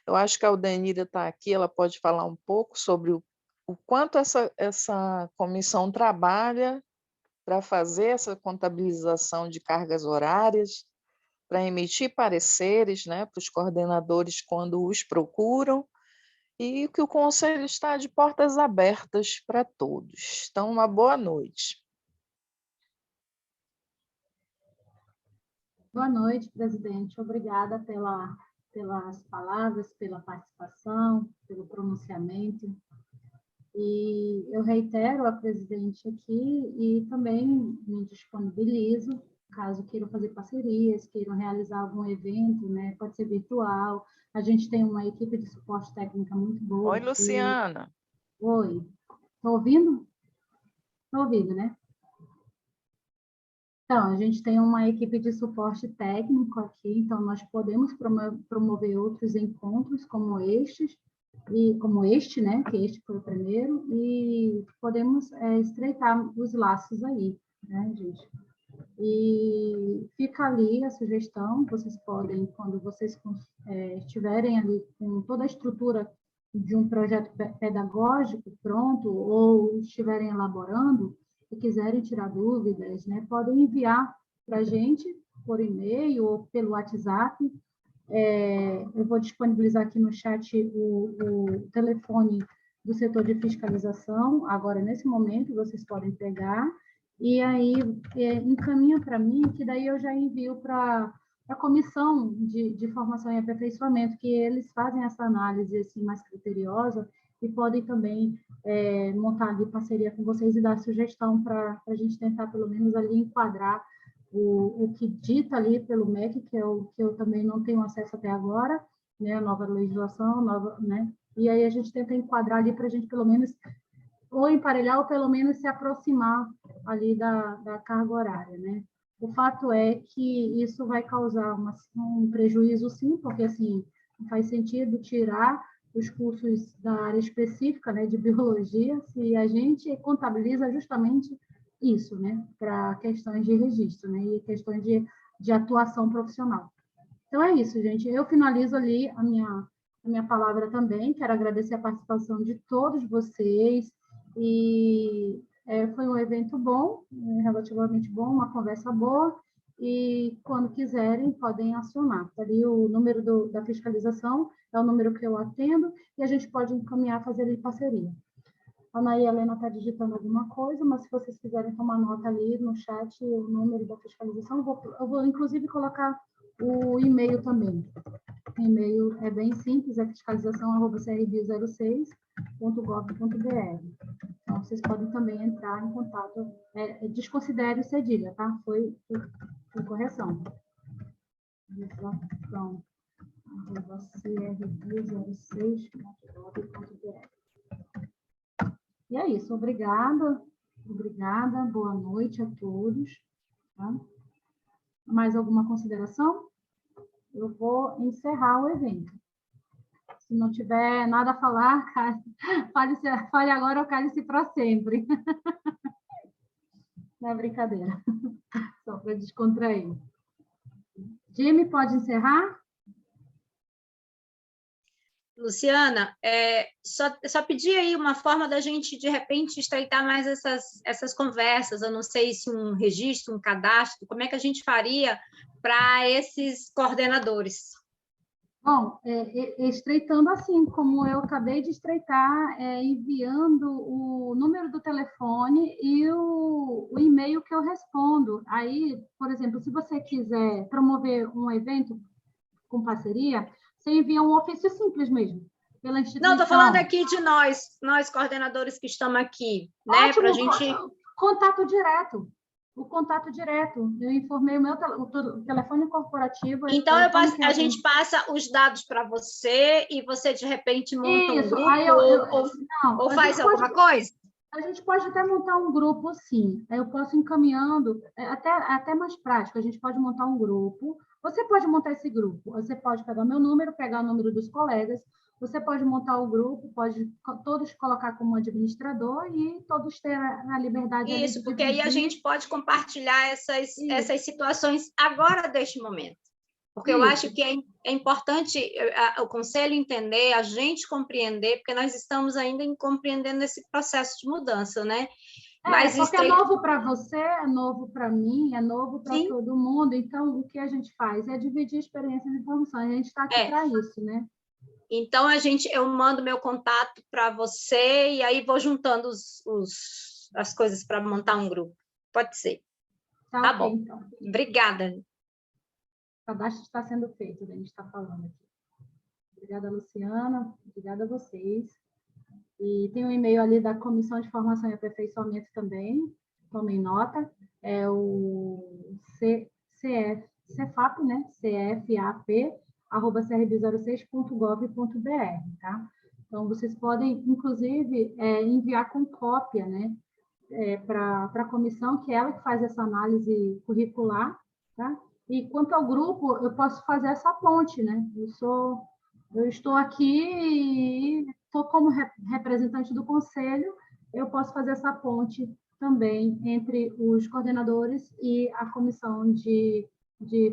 Eu acho que a Aldenira está aqui, ela pode falar um pouco sobre o quanto essa comissão trabalha para fazer essa contabilização de cargas horárias, para emitir pareceres, né, para os coordenadores quando os procuram, e que o Conselho está de portas abertas para todos. Então, uma boa noite. Boa noite, presidente. Obrigada pelas palavras, pela participação, pelo pronunciamento. E eu reitero a presidente aqui e também me disponibilizo, caso queiram fazer parcerias, queiram realizar algum evento, né? Pode ser virtual. A gente tem uma equipe de suporte técnica muito boa. Oi, Luciana. Oi. Estou ouvindo? Estou ouvindo, né? Então, a gente tem uma equipe de suporte técnico aqui, então nós podemos promover outros encontros como estes, e como este, né, que este foi o primeiro, e podemos estreitar os laços aí, né, gente? E fica ali a sugestão, vocês podem, quando vocês estiverem ali com toda a estrutura de um projeto pedagógico pronto, ou estiverem elaborando, e quiserem tirar dúvidas, né, podem enviar para a gente por e-mail ou pelo WhatsApp. Eu vou disponibilizar aqui no chat o telefone do setor de fiscalização, agora, nesse momento, vocês podem pegar, e aí encaminha para mim, que daí eu já envio para a comissão de formação e aperfeiçoamento, que eles fazem essa análise assim, mais criteriosa, e podem também montar ali parceria com vocês e dar sugestão para a gente tentar, pelo menos, ali enquadrar o que dita ali pelo MEC, que é o que eu também não tenho acesso até agora, né, a nova legislação, né, e aí a gente tenta enquadrar ali para a gente, pelo menos, ou emparelhar, ou pelo menos se aproximar ali da carga horária, né. O fato é que isso vai causar um prejuízo, sim, porque, assim, não faz sentido tirar os cursos da área específica, né, de biologia, se a gente contabiliza justamente isso, né, para questões de registro, né, e questões de atuação profissional. Então, é isso, gente. Eu finalizo ali a minha palavra também. Quero agradecer a participação de todos vocês. E foi um evento bom, relativamente bom, uma conversa boa. E, quando quiserem, podem acionar. Ali o número da fiscalização é o número que eu atendo, e a gente pode encaminhar, fazer ali parceria. A Ana e a Helena está digitando alguma coisa, mas se vocês quiserem tomar nota ali no chat, o número da fiscalização, eu vou inclusive colocar o e-mail também. O e-mail é bem simples, é fiscalização@crbio06.gov.br. Então, vocês podem também entrar em contato. Desconsidere o cedilha, tá? Foi correção. fiscalização@crbio06.gov.br. E é isso, obrigada, boa noite a todos. Tá? Mais alguma consideração? Eu vou encerrar o evento. Se não tiver nada a falar, fale agora ou cale-se para sempre. Não é brincadeira, só para descontrair. Jimmy, pode encerrar? Luciana, só pedir aí uma forma da gente, de repente, estreitar mais essas conversas. Eu não sei se um registro, um cadastro, como é que a gente faria para esses coordenadores? Bom, estreitando assim, como eu acabei de estreitar, enviando o número do telefone e o e-mail que eu respondo. Aí, por exemplo, se você quiser promover um evento com parceria, você envia um ofício simples mesmo, pela instituição. Não, estou falando aqui de nós coordenadores que estamos aqui, né? Ótimo, para a gente... contato direto. O contato direto. Eu informei o telefone corporativo. Então, a gente passa os dados para você e você, de repente, monta um grupo aí ou faz alguma coisa? A gente pode até montar um grupo, sim. Eu posso encaminhando, até mais prático. A gente pode montar um grupo. Você pode montar esse grupo. Você pode pegar meu número, pegar o número dos colegas. Você pode montar o grupo, pode todos colocar como administrador e todos ter a liberdade. Isso, porque aí a gente pode compartilhar essas situações agora, deste momento. Porque eu acho que é importante o Conselho entender, a gente compreender, porque nós estamos ainda compreendendo esse processo de mudança, né? Mas porque é novo para você, é novo para mim, é novo para todo mundo. Então, o que a gente faz é dividir experiências e informações. A gente está aqui para isso, né? Então, eu mando meu contato para você e aí vou juntando as coisas para montar um grupo. Pode ser. Tá okay, bom. Então. Obrigada. O cadastro está sendo feito, a gente está falando aqui. Obrigada, Luciana. Obrigada a vocês. E tem um e-mail ali da Comissão de Formação e Aperfeiçoamento também. Tomem nota. É o CFAP, né? cfap@crbio06.gov.br, tá? Então, vocês podem, inclusive, enviar com cópia, né? Para a comissão, que é ela que faz essa análise curricular, tá? E quanto ao grupo, eu posso fazer essa ponte, né? Eu estou aqui e estou como representante do conselho, eu posso fazer essa ponte também entre os coordenadores e a comissão de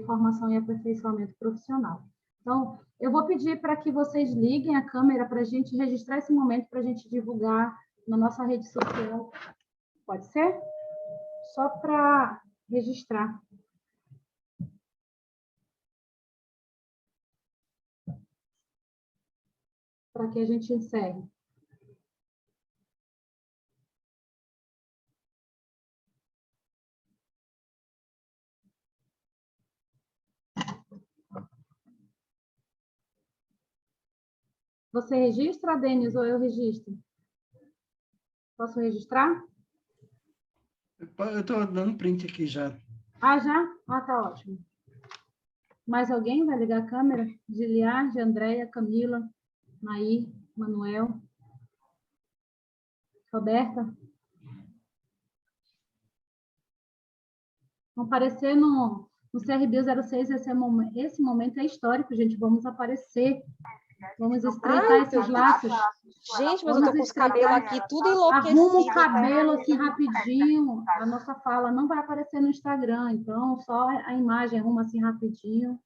formação e aperfeiçoamento profissional. Então, eu vou pedir para que vocês liguem a câmera para a gente registrar esse momento, para a gente divulgar na nossa rede social. Pode ser? Só para registrar. Para que a gente encerre. Você registra, Denis, ou eu registro? Posso registrar? Eu estou dando print aqui já. Ah, já? Ah, tá ótimo. Mais alguém vai ligar a câmera? Giliardi, Andréia, Camila, Nair, Manuel, Roberta? Vão aparecer no CRB 06, esse momento é histórico, gente. Vamos aparecer. Vamos estreitar esses laços. Gente, mas eu tô com os cabelos aqui tudo enlouquecido. Arruma o cabelo assim rapidinho. A nossa fala não vai aparecer no Instagram, então só a imagem arruma assim rapidinho.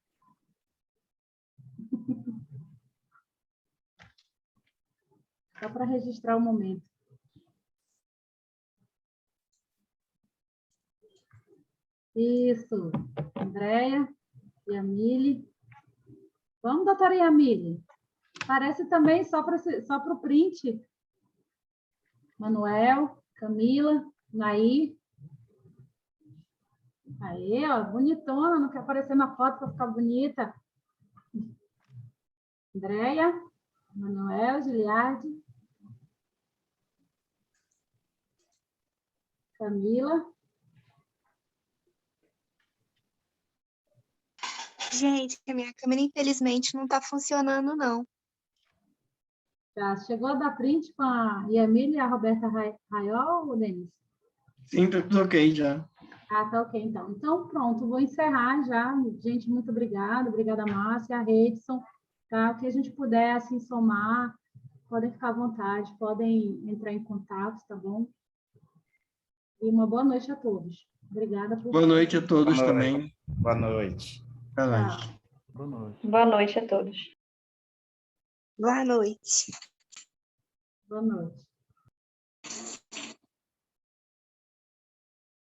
Só para registrar o momento. Isso. Andréia, Yamile. Vamos, doutora Yamile. Parece também só para o print. Manuel, Camila, Nair. Aí, ó, bonitona, não quer aparecer na foto para ficar bonita. Andréia, Manuel, Giliardi. Camila. Gente, a minha câmera, infelizmente, não está funcionando, não. Já chegou a dar print com a Yamile e a Roberta Raiol, Denis? Sim, tudo ok já. Ah, tá ok, então. Então, pronto, vou encerrar já. Gente, muito obrigada. Obrigada, Márcia, a Redson. Tá? O que a gente puder, assim, somar, podem ficar à vontade, podem entrar em contato, tá bom? E uma boa noite a todos. Obrigada por... Boa noite a todos também. Boa noite. Boa noite. Boa noite. Boa noite a todos. Boa noite. Boa noite.